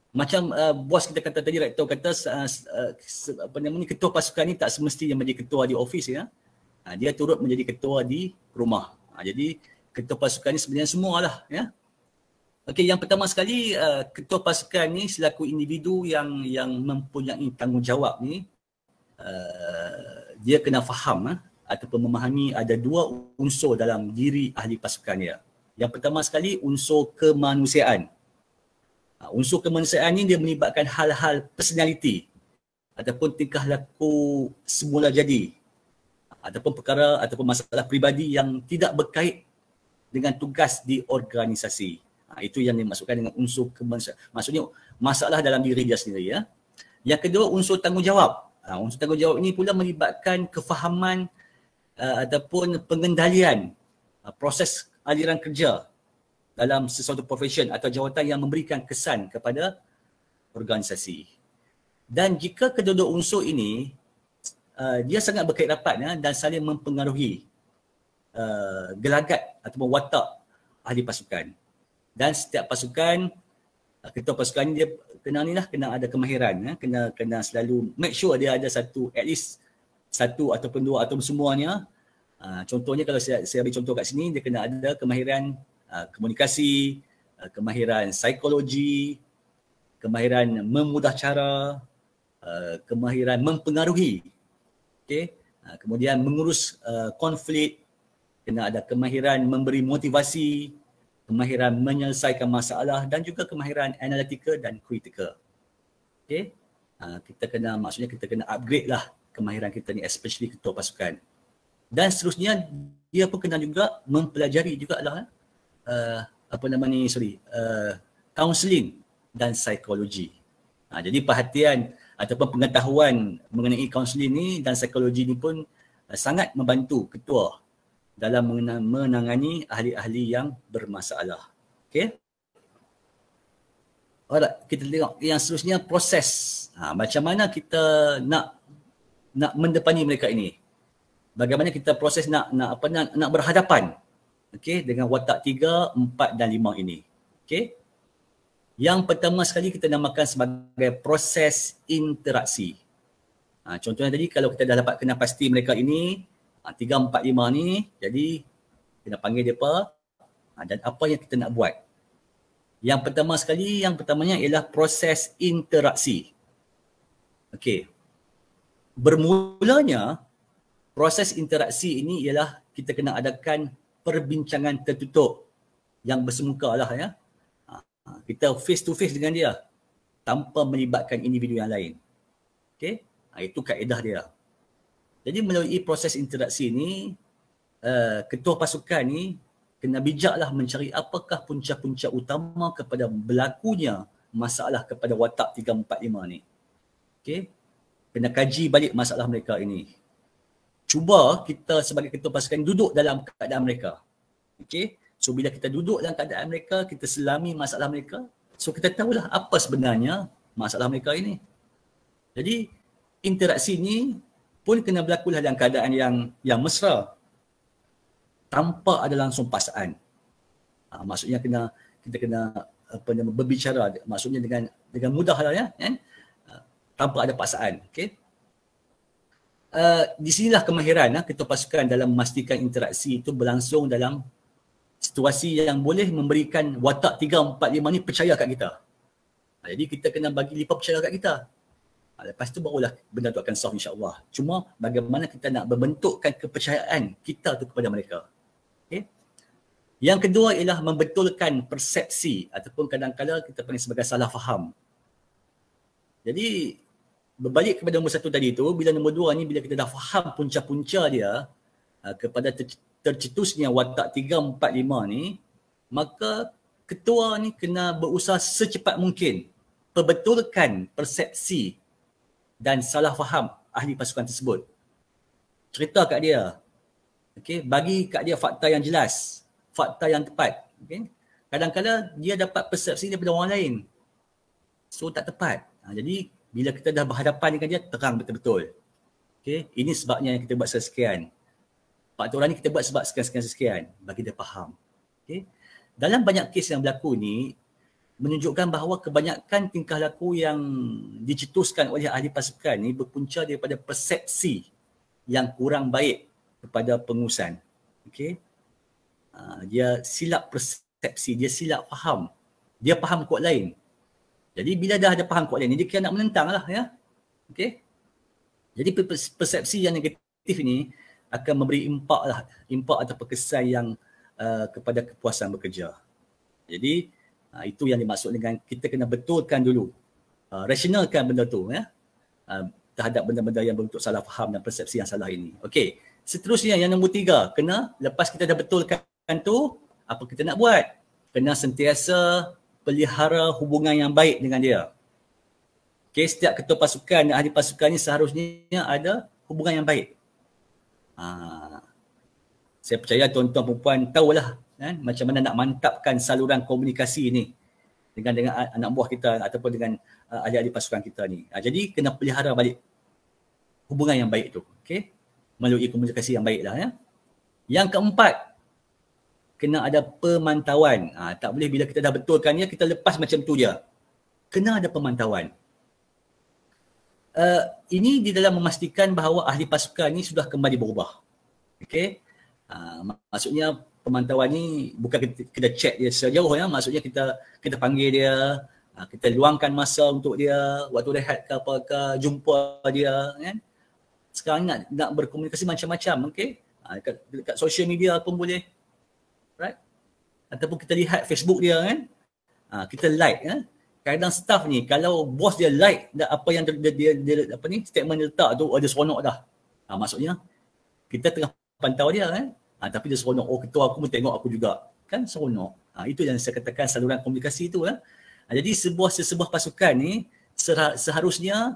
S1: Macam bos kita kata tadi, rektor kata ketua pasukan ni tak semestinya menjadi ketua di office ya. Dia turut menjadi ketua di rumah. Jadi ketua pasukan ni sebenarnya semualah ya. Okey, yang pertama sekali ketua pasukan ni selaku individu yang mempunyai tanggungjawab ni, dia kena faham ataupun memahami ada dua unsur dalam diri ahli pasukan dia. Yang pertama sekali unsur kemanusiaan. Unsur kemanusiaan ni dia melibatkan hal-hal personality ataupun tingkah laku semula jadi ataupun perkara ataupun masalah peribadi yang tidak berkait dengan tugas di organisasi. Itu yang dimaksudkan dengan unsur kemanusiaan. Maksudnya masalah dalam diri dia sendiri ya. Yang kedua unsur tanggungjawab. Unsur tanggungjawab ini pula melibatkan kefahaman ataupun pengendalian proses aliran kerja dalam sesuatu profession atau jawatan yang memberikan kesan kepada organisasi. Dan jika kedua-dua unsur ini dia sangat berkait rapat dan saling mempengaruhi gelagat ataupun watak ahli pasukan. Dan setiap pasukan, ketua pasukan ni dia kena ada kemahiran, kena selalu make sure dia ada at least satu ataupun dua ataupun semuanya. Contohnya kalau saya beri contoh kat sini, dia kena ada kemahiran komunikasi, kemahiran psikologi, kemahiran memudah cara, kemahiran mempengaruhi. Okay? Kemudian mengurus konflik, kena ada kemahiran memberi motivasi, kemahiran menyelesaikan masalah dan juga kemahiran analitikal dan kritikal. Okay? Kita kena upgrade lah kemahiran kita ni, especially ketua pasukan. Dan seterusnya dia pun kena juga mempelajari jugalah counselling dan psikologi. Jadi perhatian ataupun pengetahuan mengenai counselling ni dan psikologi ni pun sangat membantu ketua dalam menangani ahli-ahli yang bermasalah. Okey. Alright, kita tengok yang seterusnya proses. Macam mana kita nak mendepani mereka ini? Bagaimana kita proses nak berhadapan, okey, dengan watak 3, 4 dan 5 ini. Okey. Yang pertama sekali kita namakan sebagai proses interaksi. Contohnya tadi kalau kita dah dapat kenal pasti mereka ini 3, 4, 5 ni, jadi kena panggil dia apa dan apa yang kita nak buat. Yang pertamanya ialah proses interaksi. Okey. Bermulanya proses interaksi ini ialah kita kena adakan perbincangan tertutup yang bersemuka lah ya. Kita face to face dengan dia tanpa melibatkan individu yang lain. Okey. Itu kaedah dia. Jadi melalui proses interaksi ini, ketua pasukan ni kena bijaklah mencari apakah punca-punca utama kepada berlakunya masalah kepada watak 3, 4, 5 ni. Okey. Kena kaji balik masalah mereka ini. Cuba kita sebagai ketua pasukan duduk dalam keadaan mereka. Okey. So bila kita duduk dalam keadaan mereka, kita selami masalah mereka, so kita tahulah apa sebenarnya masalah mereka ini. Jadi interaksi ni pun kena berlaku dalam keadaan yang mesra, tanpa ada langsung paksaan. Maksudnya kita kena berbicara, maksudnya dengan mudah lah ya, kan? Tanpa ada paksaan. Okey. Di sinilah kemahiran ketua pasukan dalam memastikan interaksi itu berlangsung dalam situasi yang boleh memberikan watak 3, 4, 5 ni percaya kat kita. Jadi kita kena bagi lipa percaya kat kita. Lepas tu barulah benda tu akan solve insya-Allah. Cuma bagaimana kita nak membentukkan kepercayaan kita tu kepada mereka. Okay? Yang kedua ialah membetulkan persepsi ataupun kadang-kadang kita panggil sebagai salah faham. Jadi berbalik kepada nombor 1 tadi tu, bila nombor 2 ni bila kita dah faham punca-punca dia kepada tercetusnya watak 3, 4, 5 ni, maka ketua ni kena berusaha secepat mungkin perbetulkan persepsi dan salah faham ahli pasukan tersebut. Cerita kat dia. Okay? Bagi kat dia fakta yang jelas, fakta yang tepat. Okay? Kadang-kadang dia dapat persepsi daripada orang lain. So tak tepat. Jadi bila kita dah berhadapan dengan dia, terang betul-betul. Okay? Ini sebabnya yang kita buat sekian. Faktor ni kita buat sebab sekian. Bagi dia faham. Okay? Dalam banyak kes yang berlaku ni, menunjukkan bahawa kebanyakan tingkah laku yang dicetuskan oleh ahli pasukan ni berpunca daripada persepsi yang kurang baik kepada pengurusan. Okay? Dia silap persepsi, dia silap faham. Dia faham kuat lain. Jadi bila dah ada faham kuat lain ni, dia kira nak menentang lah. Ya? Okay? Jadi persepsi yang negatif ni akan memberi impak atau kesan yang kepada kepuasan bekerja. Jadi itu yang dimaksud dengan kita kena betulkan dulu, rasionalkan benda tu ya, terhadap benda-benda yang berbentuk salah faham dan persepsi yang salah ini. Okey, seterusnya yang nombor 3, kena lepas kita dah betulkan tu, apa kita nak buat? Kena sentiasa pelihara hubungan yang baik dengan dia. Okey, setiap ketua pasukan dan ahli pasukan ni seharusnya ada hubungan yang baik. Saya percaya tuan-tuan perempuan tahulah kan, macam mana nak mantapkan saluran komunikasi ni dengan anak buah kita ataupun dengan ahli-ahli pasukan kita ni. Jadi kena pelihara balik hubungan yang baik tu, okey? Melalui komunikasi yang baik lah ya. Yang keempat, kena ada pemantauan. Tak boleh bila kita dah betulkan dia, kita lepas macam tu dia. Kena ada pemantauan. Ini di dalam memastikan bahawa ahli pasukan ni sudah kembali berubah. Okey? Maksudnya pemantauan ni bukan kita check dia sejauh ya, maksudnya kita panggil dia, kita luangkan masa untuk dia, waktu rehat ke apakah, jumpa dia kan. Sekarang nak berkomunikasi macam-macam, okey. Dekat social media pun boleh. Right? Ataupun kita lihat Facebook dia kan. Kita like kan. Kadang staff ni kalau bos dia like apa yang dia apa ni statement dia letak tu, dia seronok dah. Maksudnya kita tengah pantau dia kan. Tapi dia seronok, ketua aku pun tengok aku juga. Kan seronok. Itu yang saya katakan saluran komunikasi tu. Jadi sebuah pasukan ni seharusnya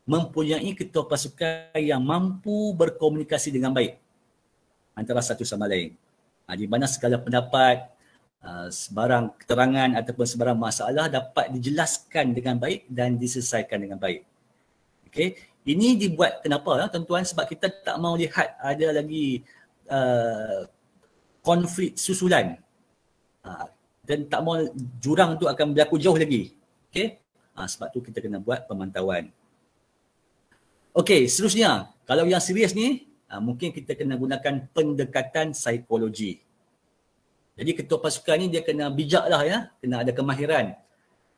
S1: mempunyai ketua pasukan yang mampu berkomunikasi dengan baik antara satu sama lain. Di mana segala pendapat, sebarang keterangan ataupun sebarang masalah dapat dijelaskan dengan baik dan diselesaikan dengan baik. Okay. Ini dibuat kenapa tuan-tuan? Sebab kita tak mau lihat ada lagi konflik susulan dan tak mau jurang tu akan berlaku jauh lagi. Okay? Sebab tu kita kena buat pemantauan. Okey, seterusnya kalau yang serius ni mungkin kita kena gunakan pendekatan psikologi. Jadi ketua pasukan ni dia kena bijak lah ya, kena ada kemahiran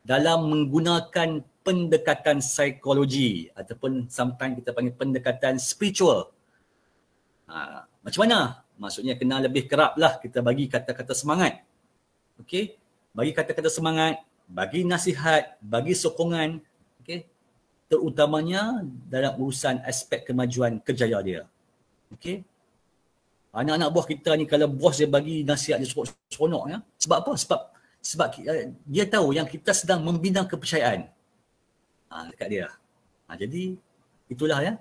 S1: dalam menggunakan pendekatan psikologi ataupun sometimes kita panggil pendekatan spiritual. Macam mana? Maksudnya kena lebih kerap lah kita bagi kata-kata semangat. Okey? Bagi kata-kata semangat, bagi nasihat, bagi sokongan. Okey? Terutamanya dalam urusan aspek kemajuan kerjaya dia. Okey? Anak-anak buah kita ni kalau bos dia bagi nasihat dia seronok ya. Sebab apa? Sebab dia tahu yang kita sedang membina kepercayaan dekat dia. Jadi itulah ya.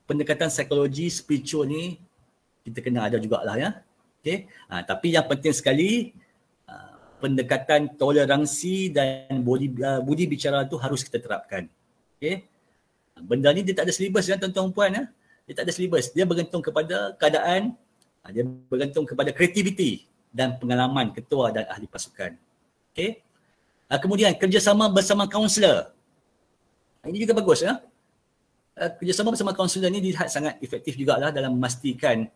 S1: Pendekatan psikologi spiritual ni kita kena ada jugalah ya. Okey. Tapi yang penting sekali pendekatan toleransi dan budi bicara tu harus kita terapkan. Okey. Benda ni dia tak ada silibus kan tuan-tuan puan ya. Dia tak ada silibus. Dia bergantung kepada keadaan, dia bergantung kepada kreativiti dan pengalaman ketua dan ahli pasukan. Okey. Kemudian kerjasama bersama kaunselor. Ini juga bagus ya. Kerjasama bersama kaunselor ni dilihat sangat efektif jugalah dalam memastikan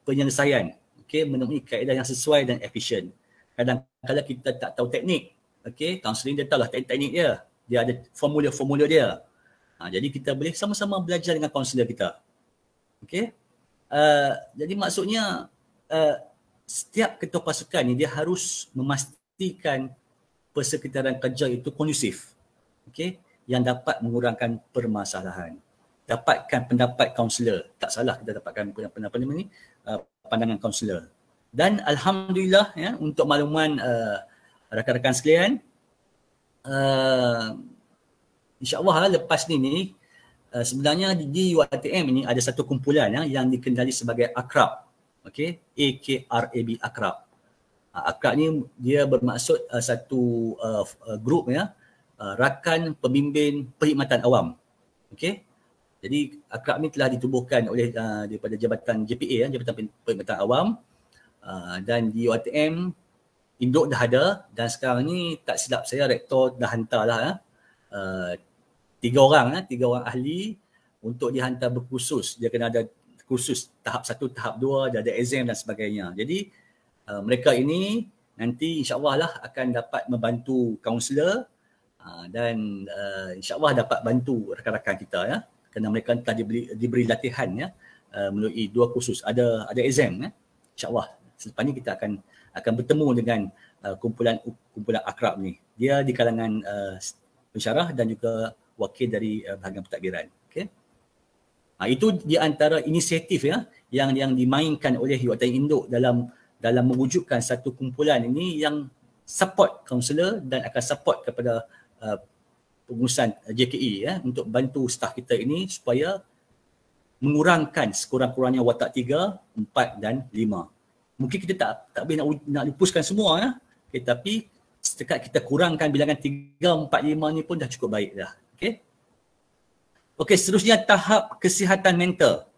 S1: penyelesaian, okey, menemui kaedah yang sesuai dan efisien. Kadang-kadang kita tak tahu teknik, okey, kaunseling dia tahulah teknik dia. Dia ada formula-formula dia. Jadi kita boleh sama-sama belajar dengan kaunselor kita. Okey. Jadi maksudnya setiap ketua pasukan ni dia harus memastikan persekitaran kerja itu kondusif. Okey, yang dapat mengurangkan permasalahan. Dapatkan pendapat kaunselor. Tak salah kita dapatkan pendapat ni, pandangan kaunselor. Dan alhamdulillah ya, untuk makluman rakan-rakan sekalian, insya-Allah lepas ni sebenarnya di UiTM ini ada satu kumpulan yang dikenali sebagai AKRAB. Okey, AKRAB, AKRAB. AKRAB ni dia bermaksud satu grup ya, rakan pembimbing perkhidmatan awam. Okey. Jadi AKRAB ni telah ditubuhkan oleh daripada Jabatan JPA, Jabatan Perkhidmatan Awam, dan di UiTM induk dah ada, dan sekarang ni tak silap saya rektor dah hantarlah 3 orang ahli untuk dihantar berkursus. Dia kena ada kursus tahap 1, tahap 2, dia ada exam dan sebagainya. Jadi mereka ini nanti insya-Allah lah akan dapat membantu kaunselor dan insya-Allah dapat bantu rakan-rakan kita ya. Kerana mereka telah diberi latihan ya, melalui 2 kursus, ada exam ya. Insya-Allah selepas ni kita akan bertemu dengan kumpulan AKRAB ni. Dia di kalangan pensyarah dan juga wakil dari bahagian pentadbiran. Okey. Itu di antara inisiatif ya yang dimainkan oleh UiTM Induk dalam mewujudkan satu kumpulan ini yang support kaunselor dan akan support kepada pengurusan JKE ya, untuk bantu staf kita ini supaya mengurangkan sekurang-kurangnya watak 3, 4 dan 5. Mungkin kita tak boleh nak lupuskan semua ya. Okay, tapi setakat kita kurangkan bilangan 3, 4, 5 ni pun dah cukup baik dah. Okey. Okey, seterusnya tahap kesihatan mental.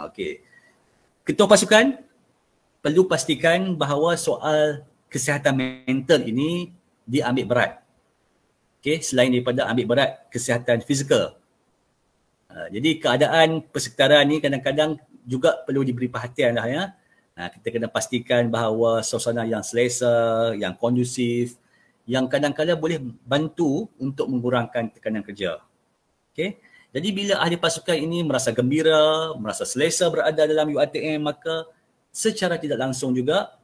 S1: Okey. Ketua pasukan perlu pastikan bahawa soal kesihatan mental ini diambil berat. Okay, selain daripada ambil berat kesihatan fizikal. Jadi keadaan persekitaran ni kadang-kadang juga perlu diberi perhatian lah ya. Kita kena pastikan bahawa suasana yang selesa, yang kondusif, yang kadang-kadang boleh bantu untuk mengurangkan tekanan kerja. Okay. Jadi bila ahli pasukan ini merasa gembira, merasa selesa berada dalam UiTM, maka secara tidak langsung juga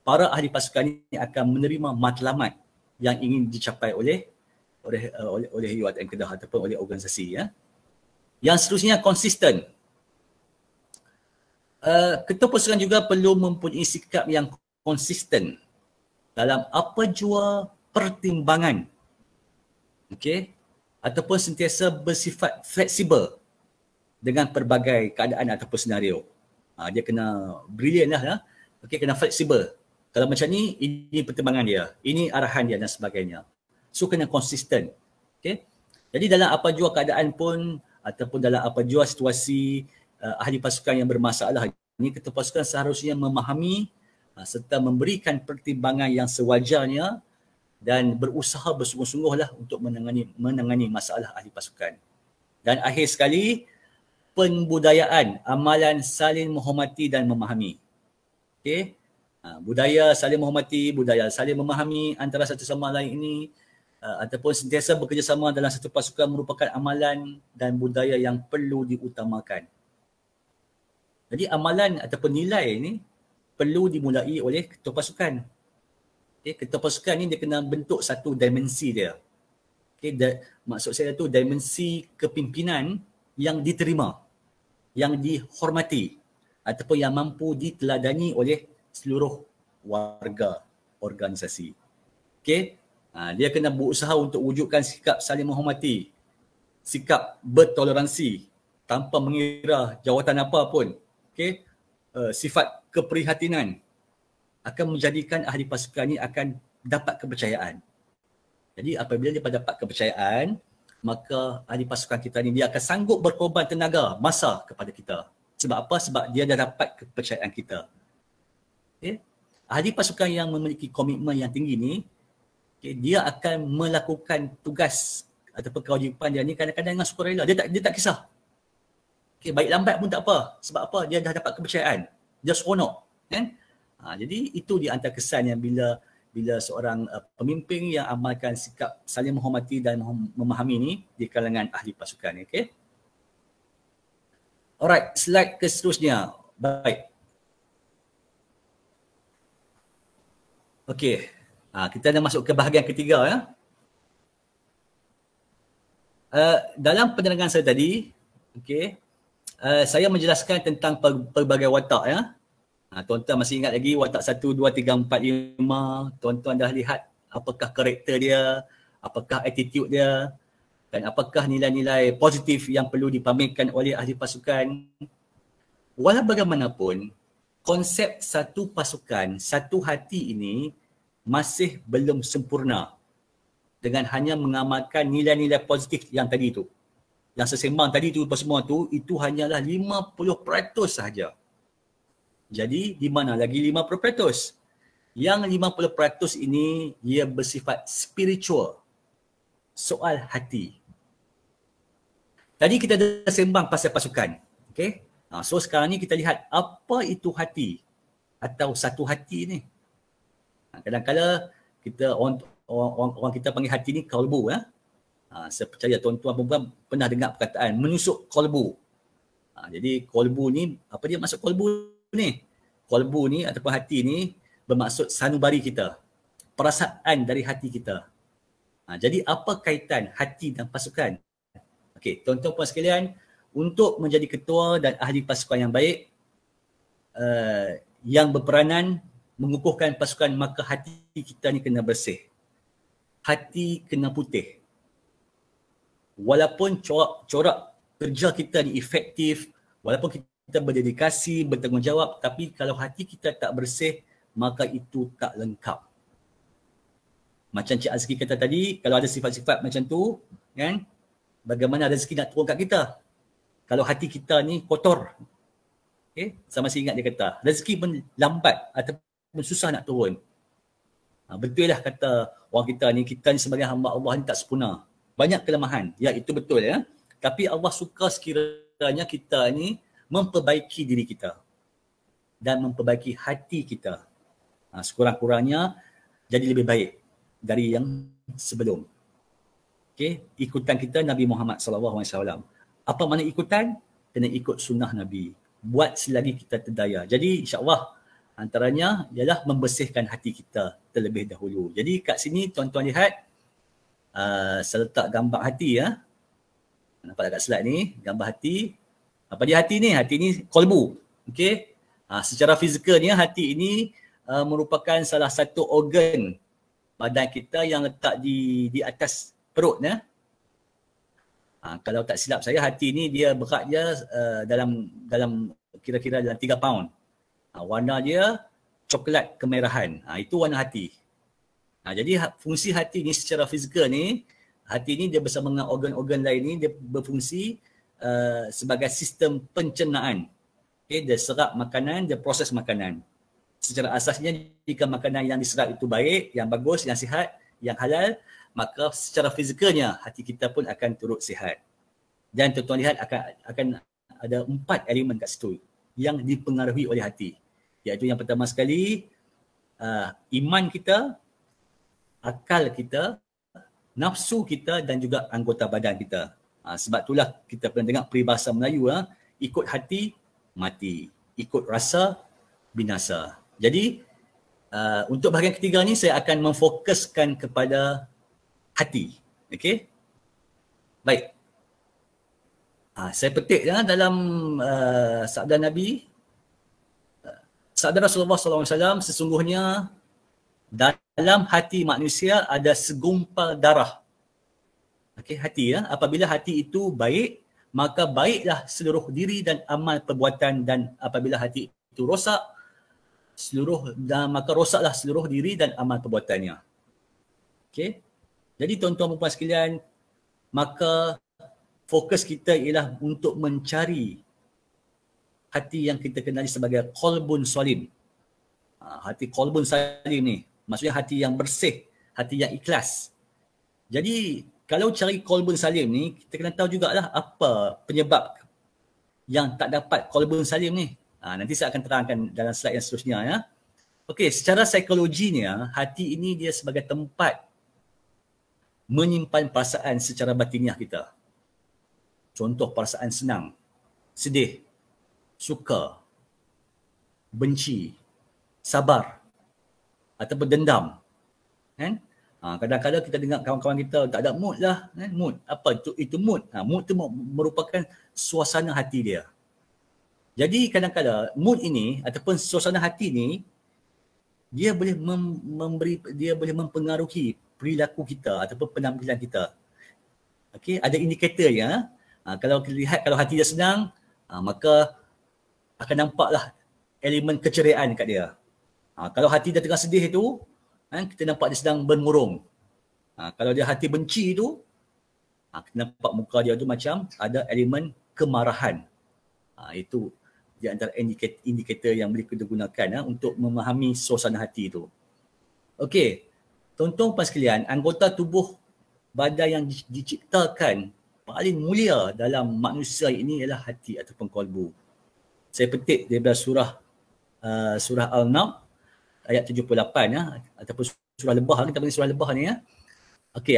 S1: para ahli pasukan ini akan menerima matlamat yang ingin dicapai oleh UiTM Kedah ataupun oleh organisasi ya. Yang seterusnya konsisten. Ketua pasukan juga perlu mempunyai sikap yang konsisten dalam apa jua pertimbangan. Okey, ataupun sentiasa bersifat fleksibel dengan pelbagai keadaan ataupun senario. Dia kena brilliant lah ya. Okey, kena fleksibel. Kalau macam ni, ini pertimbangan dia, ini arahan dia dan sebagainya. So kena konsisten. Okay? Jadi dalam apa jua keadaan pun ataupun dalam apa jua situasi ahli pasukan yang bermasalah ini, ketua pasukan seharusnya memahami serta memberikan pertimbangan yang sewajarnya dan berusaha bersungguh-sungguhlah untuk menangani masalah ahli pasukan. Dan akhir sekali, pembudayaan amalan saling menghormati dan memahami. Okay? Budaya saling menghormati, budaya saling memahami antara satu sama lain ini ataupun sentiasa bekerjasama dalam satu pasukan merupakan amalan dan budaya yang perlu diutamakan. Jadi amalan ataupun nilai ini perlu dimulai oleh ketua pasukan. Okay, ketua pasukan ni dia kena bentuk satu dimensi dia. Okay, maksud saya tu dimensi kepimpinan yang diterima, yang dihormati ataupun yang mampu diteladani oleh seluruh warga organisasi. Okey, dia kena berusaha untuk wujudkan sikap saling menghormati, sikap bertoleransi tanpa mengira jawatan apa pun. Okey, sifat keprihatinan akan menjadikan ahli pasukan ini akan dapat kepercayaan. Jadi apabila dia dapat kepercayaan, maka ahli pasukan kita ni dia akan sanggup berkorban tenaga, masa kepada kita. Sebab apa? Sebab dia dah dapat kepercayaan kita. Okay? Ahli pasukan yang memiliki komitmen yang tinggi ni, okay, dia akan melakukan tugas ataupun kewajipan dia ni kadang-kadang dengan sukarela. Dia tak kisah. Okay, baik lambat pun tak apa. Sebab apa? Dia dah dapat kepercayaan. Dia seronok. Kan? Jadi itu di antara kesan yang bila seorang pemimpin yang amalkan sikap saling menghormati dan memahami ni di kalangan ahli pasukan. Okay? Alright, slide ke seterusnya. Baik. Okay. Kita dah masuk ke bahagian ketiga. Ya. Dalam penerangan saya tadi, okay, saya menjelaskan tentang pelbagai watak. Ya. Tuan-tuan masih ingat lagi watak 1, 2, 3, 4, 5. Tuan-tuan dah lihat apakah karakter dia, apakah attitude dia, dan apakah nilai-nilai positif yang perlu dipamerkan oleh ahli pasukan. Walau bagaimanapun, konsep satu pasukan, satu hati ini masih belum sempurna dengan hanya mengamalkan nilai-nilai positif yang tadi tu. Yang saya sembang tadi tu semua tu, itu hanyalah 50% sahaja. Jadi di mana lagi 50%? Yang 50% ini ia bersifat spiritual. Soal hati. Tadi kita dah sembang pasal pasukan. Okay? So sekarang ni kita lihat apa itu hati atau satu hati ni. Kadang-kadang kita orang kita panggil hati ni kalbu. Saya percaya tuan-tuan perempuan pernah dengar perkataan menusuk kalbu. Jadi kalbu ni, apa dia maksud kalbu ni? Kalbu ni ataupun hati ni bermaksud sanubari kita. Perasaan dari hati kita. Jadi apa kaitan hati dan pasukan? Okey, tuan-tuan puan sekalian, untuk menjadi ketua dan ahli pasukan yang baik, yang berperanan mengukuhkan pasukan, maka hati kita ni kena bersih. Hati kena putih. Walaupun corak kerja kita ni efektif, walaupun kita berdedikasi, bertanggungjawab, tapi kalau hati kita tak bersih, maka itu tak lengkap. Macam Cik Azki kata tadi, kalau ada sifat-sifat macam tu, kan, bagaimana rezeki nak turun kat kita? Kalau hati kita ni kotor. Okay? Saya masih ingat dia kata, rezeki pun lambat ataupun susah nak turun. Betul lah kata orang kita ni sebagai hamba Allah ni tak sempurna. Banyak kelemahan. Ya, itu betul ya. Tapi Allah suka sekiranya kita ni memperbaiki diri kita dan memperbaiki hati kita. Sekurang-kurangnya jadi lebih baik dari yang sebelum. Okay? Ikutan kita Nabi Muhammad SAW. Apa makna ikutan? Kena ikut sunnah Nabi. Buat selagi kita terdaya. Jadi insya-Allah antaranya ialah membersihkan hati kita terlebih dahulu. Jadi kat sini tuan-tuan lihat, saya letak gambar hati ya. Nampak dekat slide ni, gambar hati. Apa dia hati ni? Hati ni kolbu. Okey. Secara fizikalnya hati ini merupakan salah satu organ badan kita yang letak di atas perut ya. Kalau tak silap saya, hati ni dia berat dia dalam kira-kira dalam 3 pound. Warna dia coklat kemerahan. Itu warna hati. Jadi fungsi hati ni secara fizikal ni, hati ni dia bersama dengan organ-organ lain ni, dia berfungsi sebagai sistem pencernaan. Okay, dia serap makanan, dia proses makanan. Secara asasnya jika makanan yang diserap itu baik, yang bagus, yang sihat, yang halal, maka secara fizikalnya hati kita pun akan turut sihat. Dan tuan-tuan lihat akan ada 4 elemen kat situ yang dipengaruhi oleh hati. Iaitu yang pertama sekali, iman kita, akal kita, nafsu kita dan juga anggota badan kita. Sebab itulah kita pernah dengar peribahasa Melayu, ikut hati mati, ikut rasa binasa. Jadi untuk bahagian ketiga ni saya akan memfokuskan kepada hati. Okey? Baik. Saya petik dalam sabda Nabi, sabda Rasulullah SAW, sesungguhnya dalam hati manusia ada segumpal darah. Okey, hati ya. Apabila hati itu baik, maka baiklah seluruh diri dan amal perbuatan, dan apabila hati itu rosak, maka rosaklah seluruh diri dan amal perbuatannya. Okey. Jadi tuan-tuan dan puan sekalian, maka fokus kita ialah untuk mencari hati yang kita kenali sebagai qalbun salim. Hati qalbun salim ni, maksudnya hati yang bersih, hati yang ikhlas. Jadi kalau cari qalbun salim ni, kita kena tahu jugalah apa penyebab yang tak dapat qalbun salim ni. Nanti saya akan terangkan dalam slide yang seterusnya ya. Okey, secara psikologinya, hati ini dia sebagai tempat menyimpan perasaan secara batiniah kita. Contoh perasaan senang, sedih, suka, benci, sabar ataupun dendam. Kan? Kadang-kadang kita dengar kawan-kawan kita tak ada mood lah. Kan? Mood. Apa itu mood? Mood tu merupakan suasana hati dia. Jadi kadang-kadang mood ini ataupun suasana hati ni dia boleh dia boleh mempengaruhi perilaku kita ataupun penampilan kita. Okey, ada indikatornya. Kalau kita lihat kalau hati dia senang, maka akan nampaklah elemen keceriaan kat dia. Kalau hati dia tengah sedih tu, kita nampak dia sedang bermurung. Kalau dia hati benci tu, kita nampak muka dia tu macam ada elemen kemarahan. Itu di antara indikator yang boleh kita gunakan untuk memahami suasana hati tu. Okey, tuan-tuan sekalian, anggota tubuh badan yang diciptakan paling mulia dalam manusia ini ialah hati ataupun qalbu. Saya petik daripada surah Al-Naml ayat 78 ataupun surah Lebah, kita panggil surah Lebah ni ya. Okey,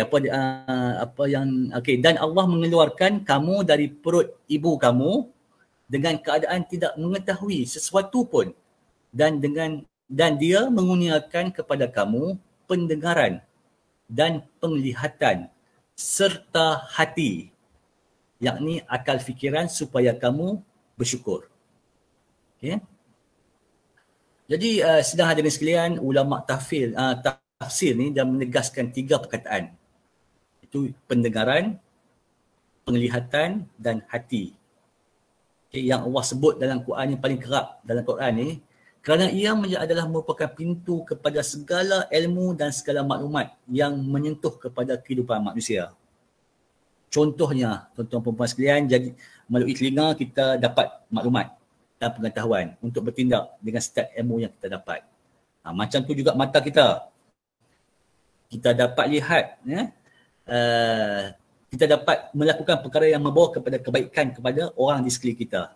S1: dan Allah mengeluarkan kamu dari perut ibu kamu dengan keadaan tidak mengetahui sesuatu pun dan dia mengurniakan kepada kamu pendengaran dan penglihatan serta hati, yakni akal fikiran supaya kamu bersyukur. Okay. Jadi sedang hadirin sekalian, ulama tafsir ni dah menegaskan 3 perkataan. Itu pendengaran, penglihatan dan hati. Okay, yang Allah sebut dalam Quran yang paling kerap dalam Quran ni, kerana ia adalah merupakan pintu kepada segala ilmu dan segala maklumat yang menyentuh kepada kehidupan manusia. Contohnya, tuan-tuan perempuan sekalian, jadi melalui telinga kita dapat maklumat dan pengetahuan untuk bertindak dengan setiap ilmu yang kita dapat. Macam tu juga mata kita. Kita dapat lihat, kita dapat melakukan perkara yang membawa kepada kebaikan kepada orang di sekeliling kita.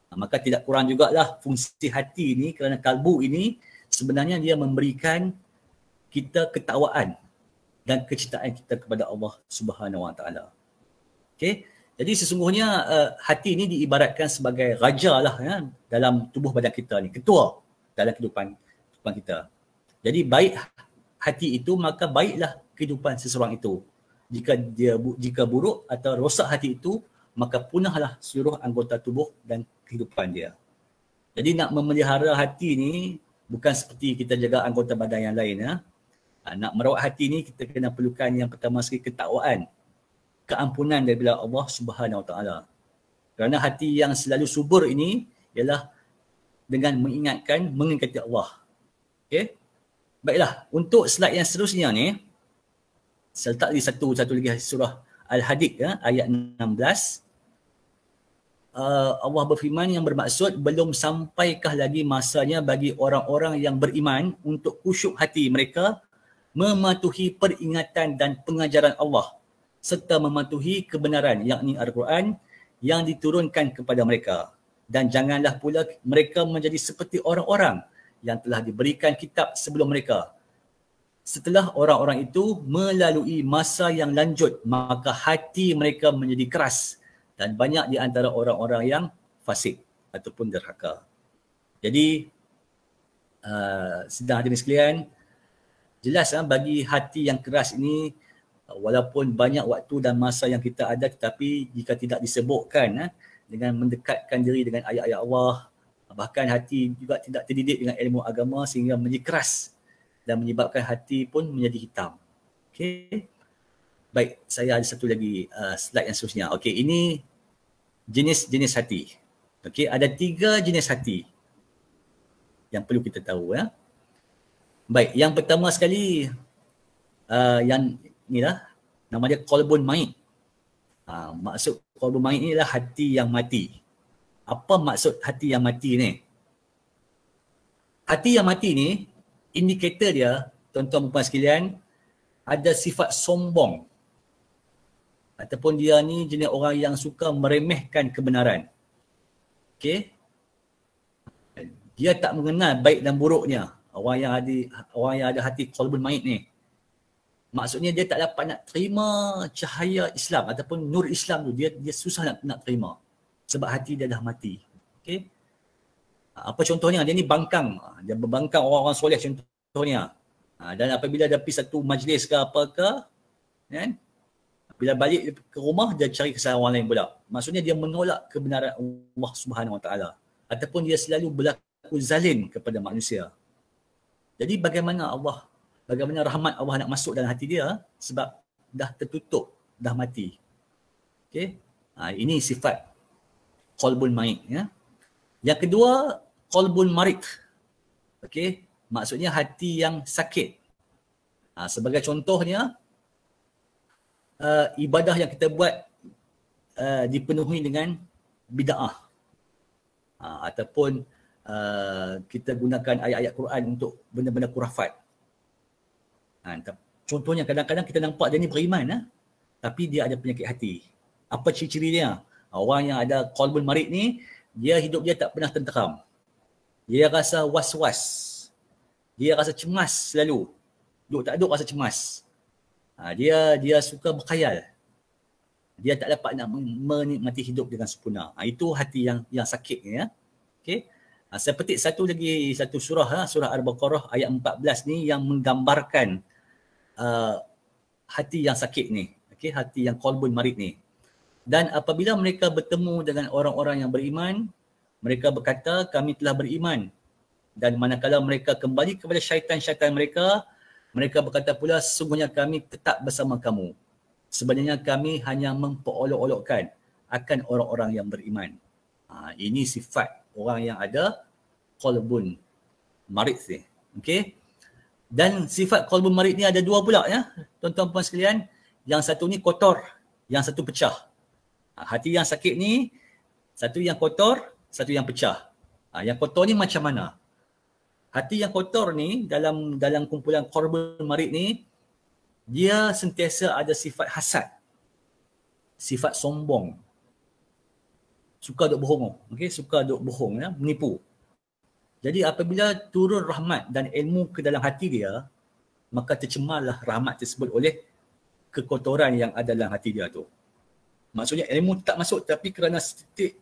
S1: Maka tidak kurang jugalah fungsi hati ini, kerana kalbu ini sebenarnya dia memberikan kita ketakwaan dan kecintaan kita kepada Allah Subhanahu Wa Taala. Okey, jadi sesungguhnya hati ini diibaratkan sebagai raja lah dalam tubuh badan kita ni, ketua dalam kehidupan kita. Jadi baik hati itu, maka baiklah kehidupan seseorang itu. Jika buruk atau rosak hati itu, maka punahlah seluruh anggota tubuh dan kehidupan dia. Jadi nak memelihara hati ni bukan seperti kita jaga anggota badan yang lain. Nak merawat hati ni kita kena perlukan yang pertama sekali ketakwaan, keampunan daripada Allah Subhanahu Wa Taala. Kerana hati yang selalu subur ini ialah dengan mengingati Allah. Okey. Baiklah, untuk slide yang seterusnya ni, saya letak di satu lagi surah Al-Hadid ayat 16. Allah berfirman yang bermaksud, belum sampaikah lagi masanya bagi orang-orang yang beriman untuk khusyuk hati mereka mematuhi peringatan dan pengajaran Allah serta mematuhi kebenaran, yakni Al-Quran yang diturunkan kepada mereka. Dan janganlah pula mereka menjadi seperti orang-orang yang telah diberikan kitab sebelum mereka. Setelah orang-orang itu melalui masa yang lanjut, maka hati mereka menjadi keras dan banyak di antara orang-orang yang fasik ataupun derhaka. Jadi, sedang hadirin sekalian, jelas bagi hati yang keras ini, walaupun banyak waktu dan masa yang kita ada, tetapi jika tidak disebutkan dengan mendekatkan diri dengan ayat-ayat Allah, bahkan hati juga tidak terdidik dengan ilmu agama sehingga menjadi keras dan menyebabkan hati pun menjadi hitam. Okey. Baik, saya ada satu lagi slide yang seterusnya. Okey, ini jenis-jenis hati. Okey, ada 3 jenis hati yang perlu kita tahu. Baik, yang pertama sekali yang inilah nama dia qalbun maid. Maksud qalbun mayit ni adalah hati yang mati. Apa maksud hati yang mati ni? Hati yang mati ni, indikator dia, tuan-tuan dan puan sekalian, ada sifat sombong. Ataupun dia ni jenis orang yang suka meremehkan kebenaran. Okey? Dia tak mengenal baik dan buruknya. Orang yang ada hati qalbun mayit ni. Maksudnya dia tak dapat nak terima cahaya Islam ataupun nur Islam tu. Dia susah nak terima. Sebab hati dia dah mati. Okey? Apa contohnya? Dia ni bangkang. Dia berbangkang orang-orang soleh contohnya. Dan apabila dia pergi satu majlis ke apa ke, kan? Bila balik ke rumah, dia cari kesalahan orang lain pula. Maksudnya dia menolak kebenaran Allah Subhanahu Wa Taala. Ataupun dia selalu berlaku zalim kepada manusia. Jadi bagaimana rahmat Allah nak masuk dalam hati dia sebab dah tertutup, dah mati. Okey? Ini sifat qalbun mayit, ya. Yang kedua, qalbun marid. Okey? Maksudnya hati yang sakit. Sebagai contohnya, ibadah yang kita buat dipenuhi dengan bid'ah. Ataupun kita gunakan ayat-ayat Quran untuk benda-benda khurafat. Contohnya kadang-kadang kita nampak dia ni beriman, tapi dia ada penyakit hati. Apa ciri-ciri dia? Orang yang ada qalbun marid ni, hidup dia tak pernah tenteram. Dia rasa was-was. Dia rasa cemas selalu. Duk tak duk rasa cemas. Dia suka berkhayal. Dia tak dapat nak menikmati hidup dengan sempurna. Itu hati yang sakit ni, ya. Okey. Saya petik satu surah, surah Al-Baqarah ayat 14 ni yang menggambarkan hati yang sakit ni. Okey, hati yang qalbun marid ni. Dan apabila mereka bertemu dengan orang-orang yang beriman, mereka berkata, kami telah beriman. Dan manakala mereka kembali kepada syaitan-syaitan mereka, mereka berkata pula, sesungguhnya kami tetap bersama kamu. Sebenarnya kami hanya memperolok-olokkan akan orang-orang yang beriman. Ini sifat orang yang ada qalbun marid ni. Okey. Dan sifat qalbun marid ni ada dua pula, ya. Tuan-tuan puan sekalian, yang satu ni kotor, yang satu pecah. Hati yang sakit ni, satu yang kotor, satu yang pecah. Yang kotor ni macam mana? Hati yang kotor ni dalam kumpulan qalbun marid ni, dia sentiasa ada sifat hasad. Sifat sombong. Suka duk bohong. Okey, suka duk bohong, ya, menipu. Jadi apabila turun rahmat dan ilmu ke dalam hati dia, maka tercemarlah rahmat tersebut oleh kekotoran yang ada dalam hati dia tu. Maksudnya ilmu tak masuk, tapi kerana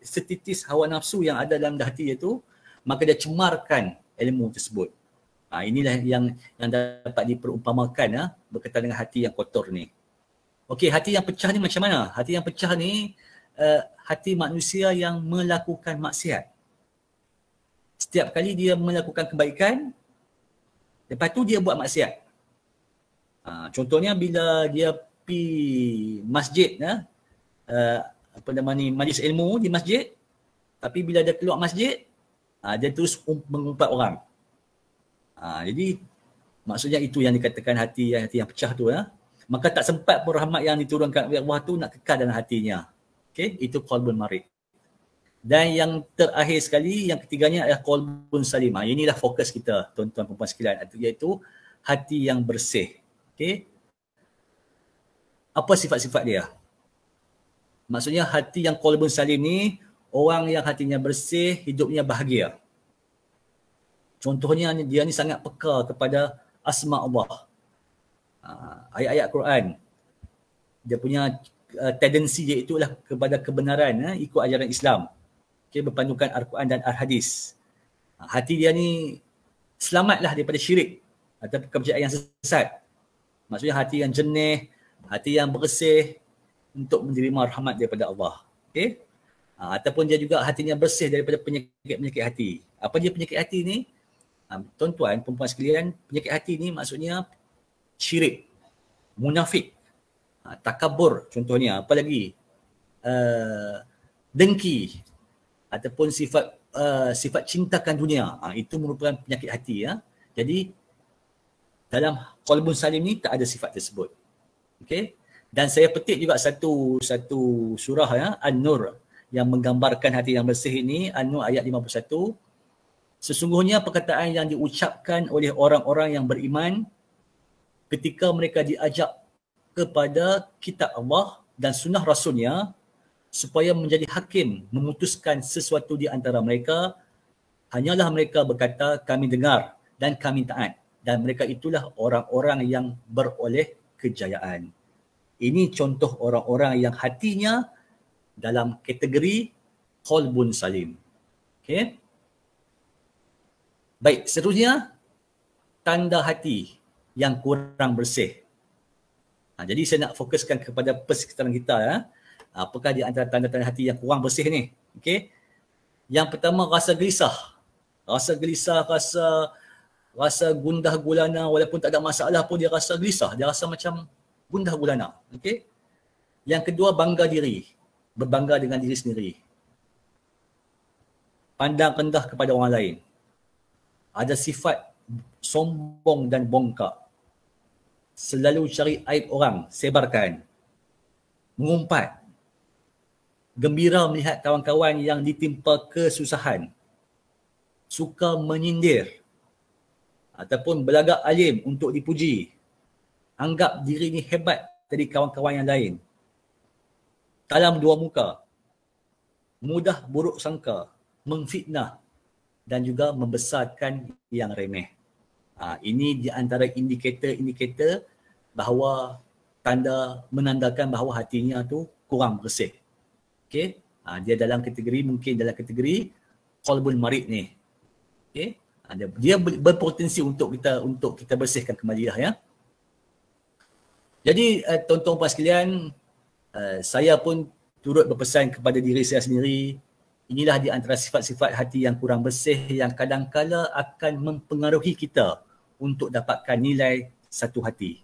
S1: setitis hawa nafsu yang ada dalam hati dia tu, maka dia cemarkan ilmu tersebut. Inilah yang dapat diperumpamakan, berkaitan dengan hati yang kotor ni. Okey, hati yang pecah ni macam mana? Hati yang pecah ni hati manusia yang melakukan maksiat. Setiap kali dia melakukan kebaikan, lepas tu dia buat maksiat. Contohnya bila dia pergi masjid, majlis ilmu di masjid, tapi bila dia keluar masjid, dia terus mengumpat orang. Jadi maksudnya itu yang dikatakan hati yang pecah tu, ya. Maka tak sempat pun rahmat yang diturunkan oleh Allah tu nak kekal dalam hatinya. Okey, itu qalbun marid. Dan yang terakhir sekali, yang ketiganya adalah qalbun salim. Inilah fokus kita, tuan-tuan dan puan sekalian, iaitu hati yang bersih. Okey. Apa sifat-sifat dia? Maksudnya hati yang qalbun salim ni, orang yang hatinya bersih, hidupnya bahagia. Contohnya dia ni sangat peka kepada asma Allah. Ayat-ayat Quran. Dia punya tendensi dia itulah kepada kebenaran, ikut ajaran Islam. Okay, berpandukan Al-Quran dan Al-Hadis. Hati dia ni selamatlah daripada syirik atau kepercayaan yang sesat. Maksudnya hati yang jernih, hati yang bersih untuk menerima rahmat daripada Allah. Okay? Ataupun dia juga hatinya bersih daripada penyakit-penyakit hati. Apa dia penyakit hati ni? Tuan-tuan, perempuan sekalian, penyakit hati ni maksudnya syirik, munafik, takabur contohnya, apa lagi? Dengki ataupun sifat cintakan dunia. Itu merupakan penyakit hati, ya. Jadi dalam qalbun salim ni tak ada sifat tersebut. Okey. Dan saya petik juga satu surah ya, An-Nur, yang menggambarkan hati yang bersih ini, An-Nur ayat 51. Sesungguhnya perkataan yang diucapkan oleh orang-orang yang beriman ketika mereka diajak kepada kitab Allah dan sunnah Rasulnya supaya menjadi hakim memutuskan sesuatu di antara mereka, hanyalah mereka berkata kami dengar dan kami taat, dan mereka itulah orang-orang yang beroleh kejayaan. Ini contoh orang-orang yang hatinya dalam kategori qalbun salim. Okay. Baik, seterusnya tanda hati yang kurang bersih. Jadi saya nak fokuskan kepada persekitaran kita ya. Apakah di antara tanda-tanda hati yang kurang bersih ni? Okay. Yang pertama, rasa gelisah. Rasa gelisah, rasa gundah gulana, walaupun tak ada masalah pun dia rasa gelisah. Dia rasa macam gundah gulana. Okay. Yang kedua, bangga diri. Berbangga dengan diri sendiri. Pandang rendah kepada orang lain. Ada sifat sombong dan bongkak. Selalu cari aib orang, sebarkan. Mengumpat. Gembira melihat kawan-kawan yang ditimpa kesusahan. Suka menyindir. Ataupun berlagak alim untuk dipuji. Anggap diri ni hebat dari kawan-kawan yang lain. Talam dua muka. Mudah buruk sangka. Memfitnah. Dan juga membesarkan yang remeh. Ini di antara indikator-indikator bahawa menandakan bahawa hatinya tu kurang bersih. Okay? Dia dalam kategori qalbul marid ni. Okay? Dia berpotensi untuk kita bersihkan kembali lah ya. Jadi tuan-tuan puan sekalian, saya pun turut berpesan kepada diri saya sendiri, inilah di antara sifat-sifat hati yang kurang bersih yang kadang-kala akan mempengaruhi kita untuk dapatkan nilai satu hati.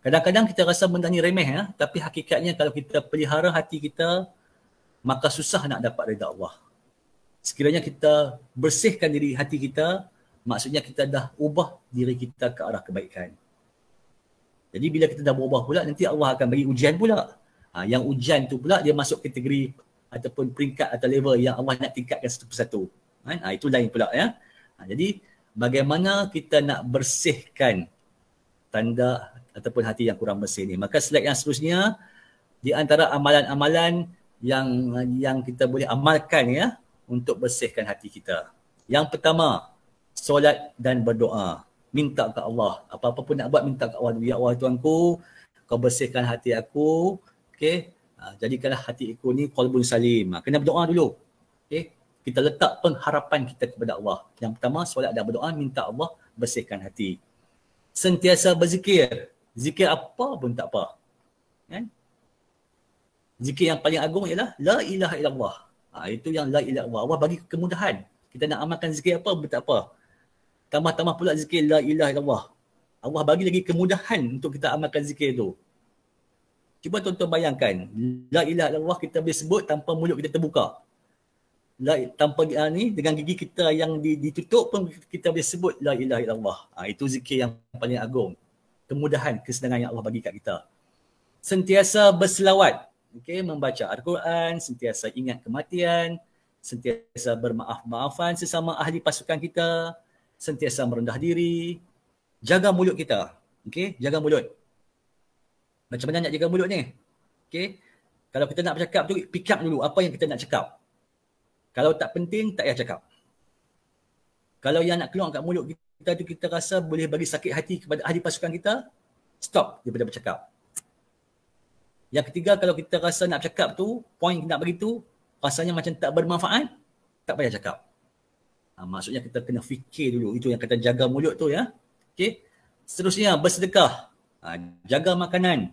S1: Kadang-kadang kita rasa benda ni remeh ya, tapi hakikatnya kalau kita pelihara hati kita, maka susah nak dapat redha Allah. Sekiranya kita bersihkan diri hati kita, maksudnya kita dah ubah diri kita ke arah kebaikan. Jadi bila kita dah berubah pula, nanti Allah akan bagi ujian pula. Yang ujian tu pula dia masuk kategori ataupun peringkat atau level yang Allah nak tingkatkan satu persatu. Itu lain pula ya. Jadi bagaimana kita nak bersihkan tanda ataupun hati yang kurang bersih ni. Maka slide yang seterusnya, di antara amalan-amalan yang kita boleh amalkan ya untuk bersihkan hati kita. Yang pertama, solat dan berdoa. Minta ke Allah. Apa-apa pun nak buat, minta ke Allah. Ya Allah Tuanku, kau bersihkan hati aku. Okay. Jadikanlah hati aku ni qalbun salim. Kena berdoa dulu. Okay. Kita letak pengharapan kita kepada Allah. Yang pertama, solat dan berdoa, minta Allah bersihkan hati. Sentiasa berzikir. Zikir apa pun tak apa. Kan? Zikir yang paling agung ialah La ilaha illallah. Itu yang La ilaha illallah. Allah bagi kemudahan. Kita nak amalkan zikir apa pun tak apa. Tambah-tambah pula zikir La ilaha illallah. Allah bagi lagi kemudahan untuk kita amalkan zikir tu. Cuba tuan-tuan bayangkan. La ilaha illallah kita boleh sebut tanpa mulut kita terbuka. Tanpa ni dengan gigi kita yang ditutup pun kita boleh sebut La ilaha illallah. Itu zikir yang paling agung. Kemudahan, kesenangan yang Allah bagi kat kita. Sentiasa berselawat. Okay, membaca Al-Quran, sentiasa ingat kematian, sentiasa bermaaf-maafan sesama ahli pasukan kita, sentiasa merendah diri, jaga mulut kita. Okay, jaga mulut. Macam mana nak jaga mulut ni? Okay, kalau kita nak bercakap tu, pick up dulu apa yang kita nak cakap. Kalau tak penting, tak payah cakap. Kalau yang nak keluar kat mulut kita tu kita rasa boleh bagi sakit hati kepada ahli pasukan kita, stop daripada bercakap. Yang ketiga, kalau kita rasa nak cakap tu, poin nak bagi tu, rasanya macam tak bermanfaat, tak payah cakap. Maksudnya kita kena fikir dulu. Itu yang kata jaga mulut tu ya. Okay. Seterusnya, bersedekah. Jaga makanan.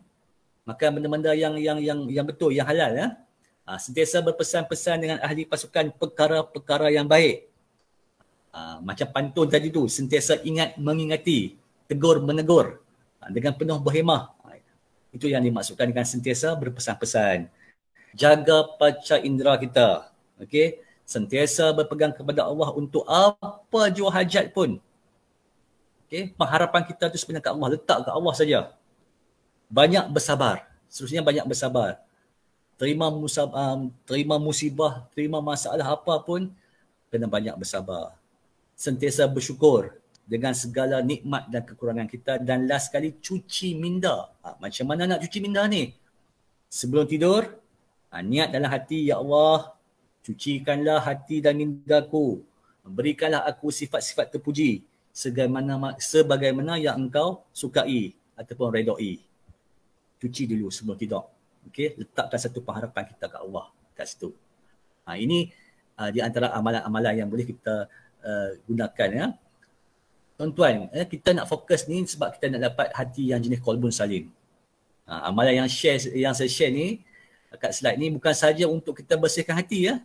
S1: Makan benda-benda yang betul, yang halal ya. Sentiasa berpesan-pesan dengan ahli pasukan perkara-perkara yang baik. Macam pantun tadi tu, sentiasa ingat mengingati, tegur menegur dengan penuh berhemah. Itu yang dimaksudkan dengan sentiasa berpesan-pesan. Jaga panca indera kita. Okey, sentiasa berpegang kepada Allah untuk apa jua hajat pun. Okey, pengharapan kita tu sebenarnya kat Allah, letak kat Allah saja. banyak bersabar. Seterusnya banyak bersabar. Terima musibah, terima masalah apa pun, kena banyak bersabar. Sentiasa bersyukur dengan segala nikmat dan kekurangan kita. Dan last sekali, cuci minda. Macam mana nak cuci minda ni? Sebelum tidur, niat dalam hati, ya Allah, cucikanlah hati dan mindaku. Berikanlah aku sifat-sifat terpuji sebagaimana yang engkau sukai ataupun redai. Cuci dulu sebelum tidur. Okey, letakkan satu pengharapan kita kat Allah kat situ. Ini di antara amalan-amalan yang boleh kita gunakan ya. Tuan-tuan, kita nak fokus ni sebab kita nak dapat hati yang jenis qalbun salim. Amalan yang saya share ni kat slide ni bukan saja untuk kita bersihkan hati ya.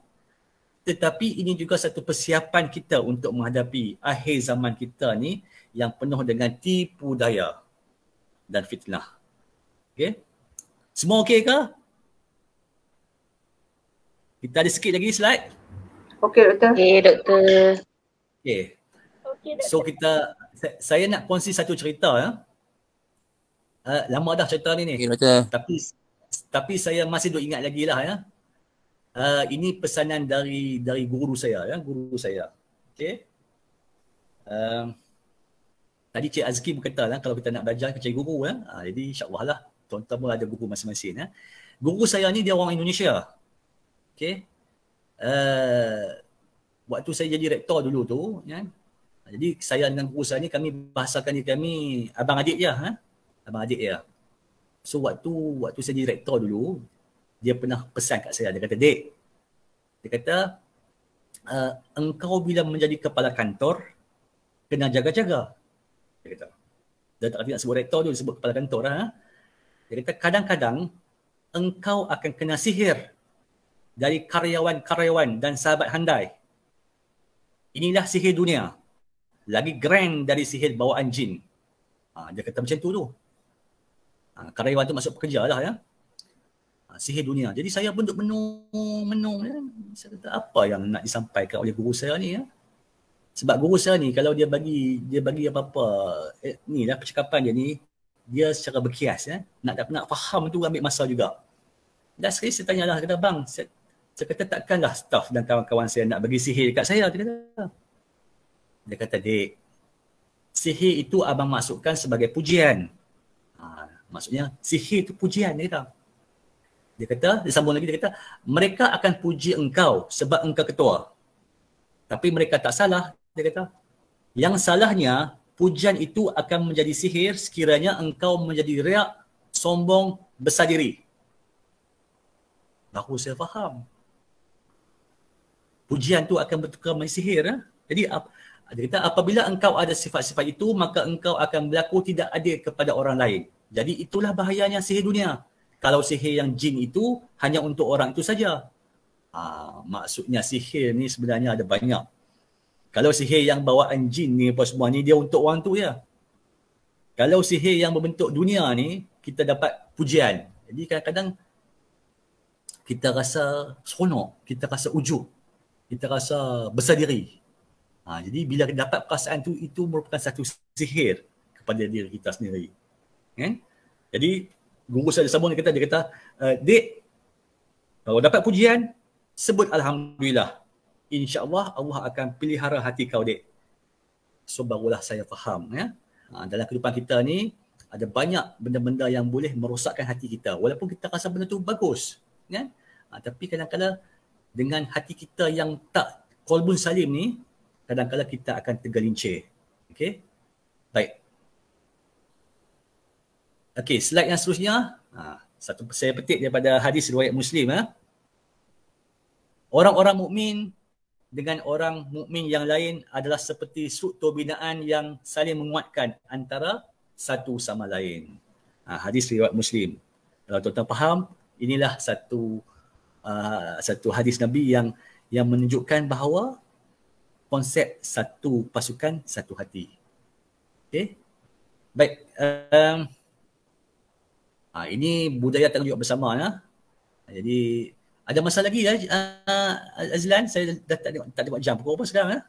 S1: Tetapi ini juga satu persiapan kita untuk menghadapi akhir zaman kita ni yang penuh dengan tipu daya dan fitnah. Okey? Semua okey ke? Kita ada sikit lagi slide.
S2: Okey, doktor.
S4: Okey, doktor.
S1: Okey.
S2: Okey, doktor.
S1: So saya nak kongsi satu cerita ya. Lama dah cerita ni.
S5: Okey, doktor.
S1: Tapi saya masih duk ingat lagi lah ya. Ini pesanan dari guru saya ya, guru saya. Okey. Tadi Cik Azki berkata lah kalau kita nak belajar kita cari guru ya. Jadi insya-Allah lah tuan-tuan pun ada guru masing-masing ya. Guru saya ni dia orang Indonesia. Okey. Waktu saya jadi rektor dulu tu ya. Jadi saya dengan guru saya ni kami bahasakan diri kami abang adik je ha. Abang adik je. So waktu saya jadi rektor dulu, dia pernah pesan kat saya, dia kata, "Dek," dia kata, "engkau bila menjadi kepala kantor, kena jaga-jaga." Dia kata. Dia tak nak sebut rektor dulu, sebut kepala kantor lah. Dia kata, "Kadang-kadang engkau akan kena sihir dari karyawan-karyawan dan sahabat handai. Inilah sihir dunia. Lagi grand dari sihir bawaan jin." Dia kata macam tu tu. Karyawan tu masuk pekerja lah ya. Sihir dunia. Jadi saya pun duk menung ya. Saya kata apa yang nak disampaikan oleh guru saya ni ya. Sebab guru saya ni kalau dia bagi apa-apa ni lah percakapan dia ni, dia secara berkias ya. Nak faham tu ambil masa juga. Dan sekali saya tanyalah, kata, "Bang, saya kata takkanlah staff dan kawan-kawan saya nak bagi sihir dekat saya?" Dia kata, "Dek, sihir itu abang masukkan sebagai pujian." Maksudnya sihir itu pujian dia kata. Dia sambung lagi, dia kata, "Mereka akan puji engkau sebab engkau ketua. Tapi mereka tak salah," dia kata. "Yang salahnya, pujian itu akan menjadi sihir sekiranya engkau menjadi riak, sombong, besar diri." Baru saya faham. Pujian tu akan bertukar menjadi sihir. Jadi dia kata, apabila engkau ada sifat-sifat itu, maka engkau akan berlaku tidak adil kepada orang lain. Jadi itulah bahayanya sihir dunia. Kalau sihir yang jin itu hanya untuk orang itu saja. Maksudnya sihir ni sebenarnya ada banyak. Kalau sihir yang bawaan jin ni apa semua ni, dia untuk orang tu ya. Kalau sihir yang berbentuk dunia ni, kita dapat pujian. Jadi kadang-kadang kita rasa seronok, kita rasa ujub, kita rasa besar diri. Jadi bila dapat perasaan tu, itu merupakan satu sihir kepada diri kita sendiri. Kan? Jadi guru saya sambung dia kata, "Dek, kalau dapat pujian, sebut Alhamdulillah. InsyaAllah Allah akan pelihara hati kau, dek." So barulah saya faham ya. Dalam kehidupan kita ni ada banyak benda-benda yang boleh merosakkan hati kita. Walaupun kita rasa benda tu bagus. Kan? Tapi kadang-kadang dengan hati kita yang tak qalbun salim ni, kadang-kadang kita akan tergelincir. Okey? Baik. Okey, slide yang seterusnya. Satu saya petik daripada hadis riwayat Muslim. Orang-orang mukmin dengan orang mukmin yang lain adalah seperti struktur binaan yang saling menguatkan antara satu sama lain. Hadis riwayat Muslim. Kalau tuan-tuan faham, inilah satu hadis Nabi yang menunjukkan bahawa konsep satu pasukan, satu hati. Okey? Baik. Ini budaya tanggungjawab bersama ya. Jadi ada masa lagi ya Azlan, saya dah tak tengok jam. Pukul berapa sekarang ya?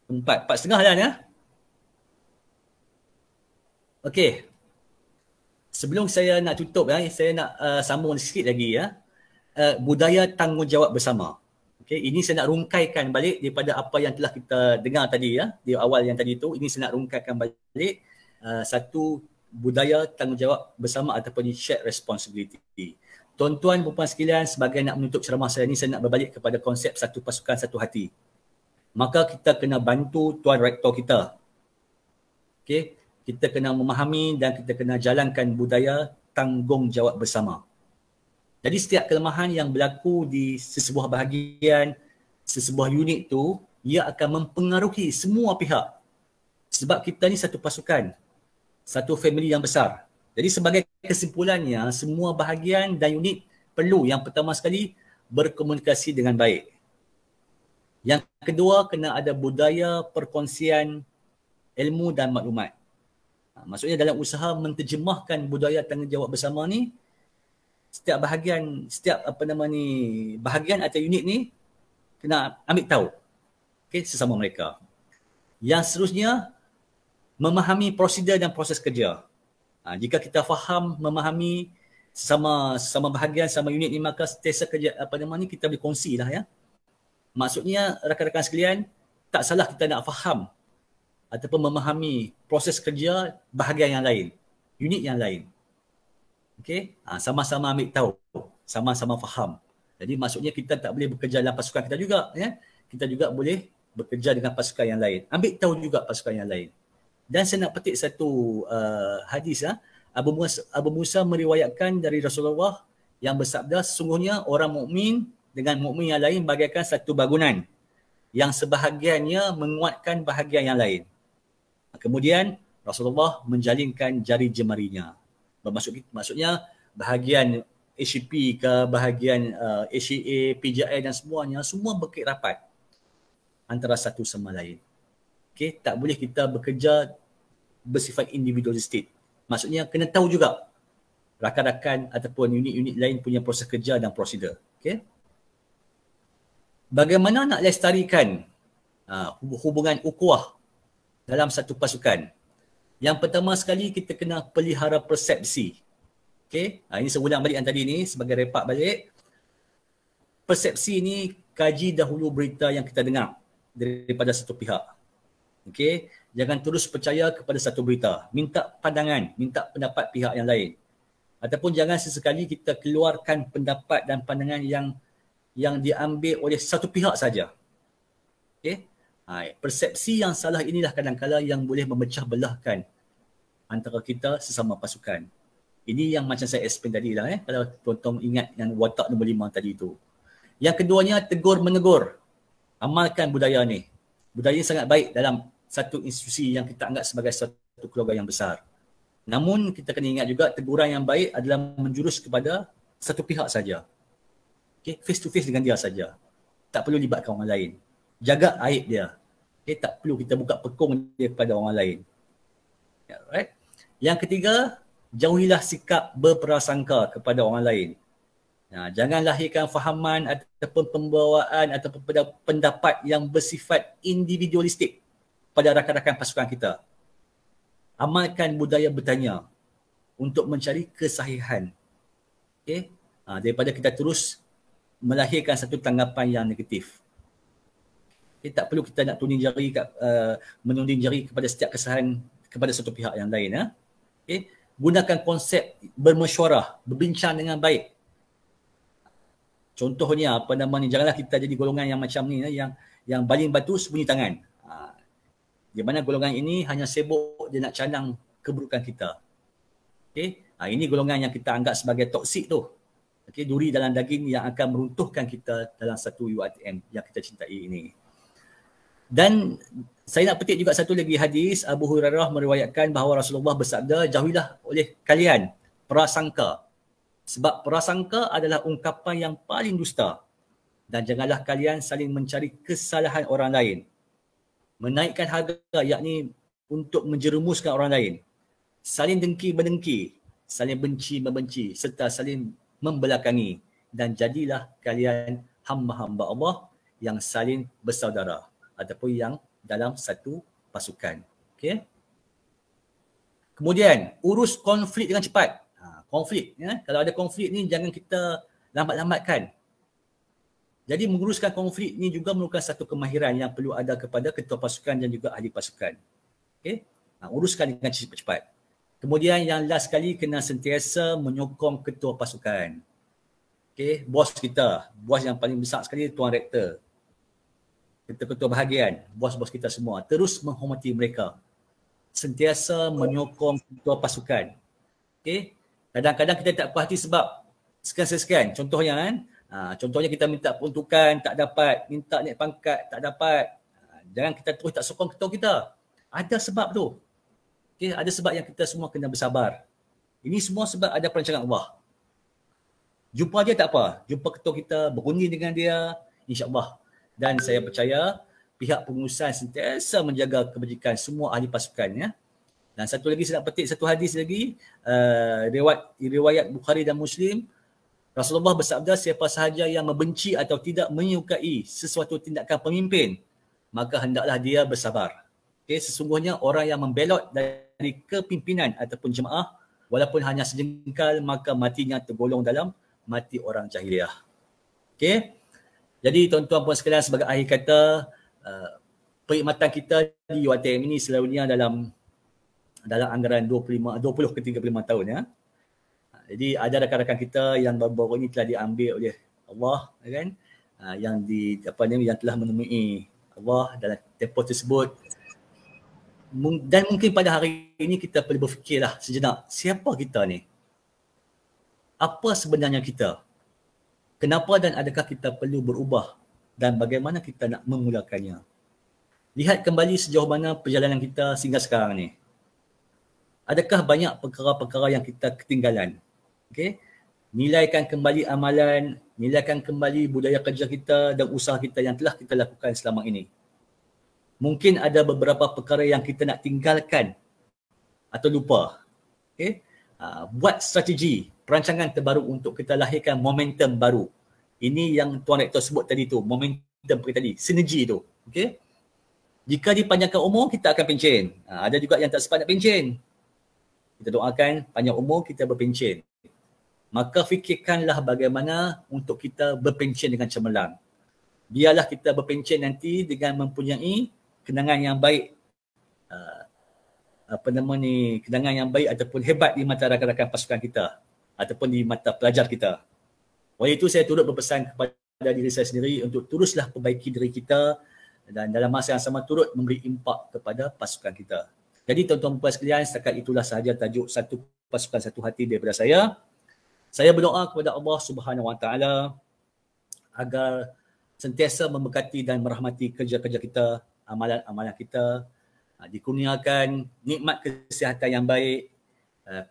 S1: 4:30 dah ya. Okey. sebelum saya nak tutup saya nak sambung sikit lagi budaya tanggungjawab bersama. Okey, ini saya nak rungkaikan balik daripada apa yang telah kita dengar tadi di awal yang tadi tu. Ini saya nak rungkaikan balik satu budaya tanggungjawab bersama ataupun shared responsibility. Tuan-tuan dan puan sekalian, sebagai nak menutup ceramah saya ni, saya nak berbalik kepada konsep satu pasukan satu hati. Maka kita kena bantu tuan rektor kita. Okey, kita kena memahami dan kita kena jalankan budaya tanggungjawab bersama. Jadi setiap kelemahan yang berlaku di sesebuah bahagian, sesebuah unit tu, ia akan mempengaruhi semua pihak. Sebab kita ni satu pasukan, satu family yang besar. Jadi sebagai kesimpulannya, semua bahagian dan unit perlu yang pertama sekali berkomunikasi dengan baik. Yang kedua, kena ada budaya perkongsian ilmu dan maklumat. Maksudnya dalam usaha menterjemahkan budaya tanggungjawab bersama ni, setiap bahagian, bahagian atau unit ni kena ambil tahu sesama mereka. Yang seterusnya, memahami prosedur dan proses kerja. Jika kita faham, memahami sama bahagian, sama unit ni, maka setiap kerja kita boleh kongsi lah Maksudnya rakan-rakan sekalian, tak salah kita nak faham ataupun memahami proses kerja bahagian yang lain, unit yang lain. Okey, sama-sama ambil tahu, sama-sama faham. Jadi maksudnya kita tak boleh bekerja dalam pasukan kita juga, Kita juga boleh bekerja dengan pasukan yang lain. Ambil tahu juga pasukan yang lain. Dan saya nak petik satu hadis. Abu Musa meriwayatkan dari Rasulullah yang bersabda, sesungguhnya orang mukmin dengan mukmin yang lain bagaikan satu bangunan yang sebahagiannya menguatkan bahagian yang lain. Kemudian Rasulullah menjalinkan jari jemarinya. Maksudnya bahagian HCP ke bahagian HCA, PJI dan semuanya, semua berkait rapat antara satu sama lain. Okey, tak boleh kita bekerja bersifat individualistik. Maksudnya kena tahu juga rakan-rakan ataupun unit-unit lain punya proses kerja dan prosedur. Okey. Bagaimana nak lestarikan hubungan ukhuwah dalam satu pasukan? Yang pertama sekali, kita kena pelihara persepsi. Okey, ini saya ulang balik yang tadi ni sebagai repak balik. Persepsi ni kaji dahulu berita yang kita dengar daripada satu pihak. Okey, jangan terus percaya kepada satu berita. Minta pandangan, minta pendapat pihak yang lain. Ataupun jangan sesekali kita keluarkan pendapat dan pandangan yang diambil oleh satu pihak saja. Okey. Persepsi yang salah inilah kadang-kadang yang boleh memecah belahkan antara kita sesama pasukan. Ini yang macam saya explain tadi lah. Kalau tuan-tuan ingat yang watak nombor 5 tadi tu. Yang keduanya, tegur menegur. Amalkan budaya ni. Budaya ni sangat baik dalam satu institusi yang kita anggap sebagai satu keluarga yang besar. Namun kita kena ingat juga teguran yang baik adalah menjurus kepada satu pihak saja. Okay? Face to face dengan dia saja. Tak perlu libatkan orang lain. Jaga aib dia. Okay? Tak perlu kita buka pekung dia kepada orang lain. Right? Yang ketiga, jauhilah sikap berprasangka kepada orang lain. Jangan lahirkan fahaman ataupun pembawaan ataupun pendapat yang bersifat individualistik pada rakan-rakan pasukan kita. Amalkan budaya bertanya untuk mencari kesahihan. Okay? Daripada kita terus melahirkan satu tanggapan yang negatif. Okay? Tak perlu kita nak menunding jari kepada setiap kesalahan kepada satu pihak yang lain. Okay? Gunakan konsep bermesyuarah, berbincang dengan baik. Contohnya janganlah kita jadi golongan yang macam ni, yang baling batu sembunyi tangan. Di mana golongan ini hanya sibuk dia nak canang keburukan kita. Okay? Ini golongan yang kita anggap sebagai toksik tu. Okay? Duri dalam daging yang akan meruntuhkan kita dalam satu UiTM yang kita cintai ini. Dan saya nak petik juga satu lagi hadis. Abu Hurairah meriwayatkan bahawa Rasulullah bersabda, jauhilah oleh kalian prasangka. Sebab prasangka adalah ungkapan yang paling dusta. Dan janganlah kalian saling mencari kesalahan orang lain. Menaikkan harga, yakni untuk menjerumuskan orang lain. Saling dengki-mendengki, saling benci-membenci, serta saling membelakangi. Dan jadilah kalian hamba-hamba Allah yang saling bersaudara. Ataupun yang dalam satu pasukan. Okay? Kemudian, urus konflik dengan cepat. konflik. Ya. Kalau ada konflik ni jangan kita lambat-lambatkan. Jadi menguruskan konflik ni juga merupakan satu kemahiran yang perlu ada kepada ketua pasukan dan juga ahli pasukan. Okay? Uruskan dengan cepat-cepat. Kemudian yang last sekali, kena sentiasa menyokong ketua pasukan. Okay? Bos kita, bos yang paling besar sekali Tuan Rektor. Ketua-ketua bahagian, bos-bos kita semua. Terus menghormati mereka. Sentiasa menyokong ketua pasukan. Okay? Kadang-kadang kita tak puas hati sebab sekian-sekian. Contohnya kan, contohnya kita minta peruntukan, tak dapat. Minta naik pangkat, tak dapat. Jangan kita terus tak sokong ketua kita. Ada sebab tu. Okay, ada sebab yang kita semua kena bersabar. Ini semua sebab ada perancangan Allah. Jumpa dia tak apa. Jumpa ketua kita, berundi dengan dia, insya-Allah. Dan saya percaya pihak pengurusan sentiasa menjaga kebajikan semua ahli pasukan. Ya. Dan satu lagi saya nak petik satu hadis lagi. Riwayat Bukhari dan Muslim. Rasulullah bersabda, siapa sahaja yang membenci atau tidak menyukai sesuatu tindakan pemimpin, maka hendaklah dia bersabar. Okay, sesungguhnya orang yang membelot dari kepimpinan ataupun jemaah, walaupun hanya sejengkal, maka matinya tergolong dalam mati orang jahiliah. Okay. Jadi tuan-tuan puan sekalian, sebagai akhir kata, perkhidmatan kita di UiTM ini selalunya dalam anggaran 20 ke 35 tahun. Ya. Jadi ada rakan-rakan kita yang baru-baru ini telah diambil oleh Allah, kan? Yang telah menemui Allah dalam tempoh tersebut. Dan mungkin pada hari ini kita perlu berfikirlah sejenak, siapa kita ni? Apa sebenarnya kita? Kenapa dan adakah kita perlu berubah dan bagaimana kita nak memulakannya? Lihat kembali sejauh mana perjalanan kita sehingga sekarang ni. Adakah banyak perkara-perkara yang kita ketinggalan? Okay? Nilaikan kembali amalan, nilaikan kembali budaya kerja kita dan usaha kita yang telah kita lakukan selama ini. Mungkin ada beberapa perkara yang kita nak tinggalkan atau lupa. Okay? Buat strategi, perancangan terbaru untuk kita lahirkan momentum baru. Ini yang Tuan Rektor sebut tadi tu, momentum tadi, sinergi tu. Okay? Jika dipanjangkan umur, kita akan pencen. Ada juga yang tak sempat nak pencen. Kita doakan panjang umur, kita berpencen. Maka fikirkanlah bagaimana untuk kita berpencen dengan cemerlang. Biarlah kita berpencen nanti dengan mempunyai kenangan yang baik, kenangan yang baik ataupun hebat di mata rakan-rakan pasukan kita ataupun di mata pelajar kita. Oleh itu saya turut berpesan kepada diri saya sendiri untuk teruslah perbaiki diri kita dan dalam masa yang sama turut memberi impak kepada pasukan kita. Jadi tuan-tuan puan sekalian, setakat itulah sahaja tajuk Satu Pasukan Satu Hati daripada saya. Saya berdoa kepada Allah Subhanahu Wa Taala agar sentiasa memberkati dan merahmati kerja-kerja kita, amalan-amalan kita, dikurniakan nikmat kesihatan yang baik,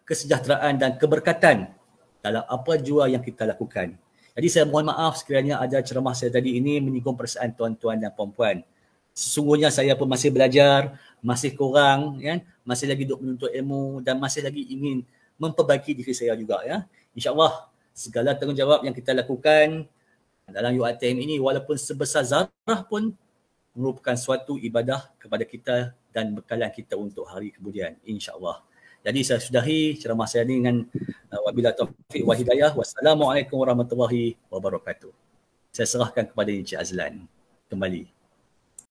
S1: kesejahteraan dan keberkatan dalam apa jua yang kita lakukan. Jadi saya mohon maaf sekiranya ada ceramah saya tadi ini menyinggung perasaan tuan-tuan dan puan-puan. Sesungguhnya saya pun masih belajar, masih kurang, kan? Masih lagi duduk menuntut ilmu dan masih lagi ingin memperbaiki diri saya juga. Ya. InsyaAllah segala tanggungjawab yang kita lakukan dalam UiTM ini walaupun sebesar zarah pun merupakan suatu ibadah kepada kita dan bekalan kita untuk hari kemudian, insya-Allah. Jadi saya sudahi ceramah saya ini dengan wabillahi taufiq wal hidayah. Wassalamualaikum warahmatullahi wabarakatuh. Saya serahkan kepada Encik Azlan kembali.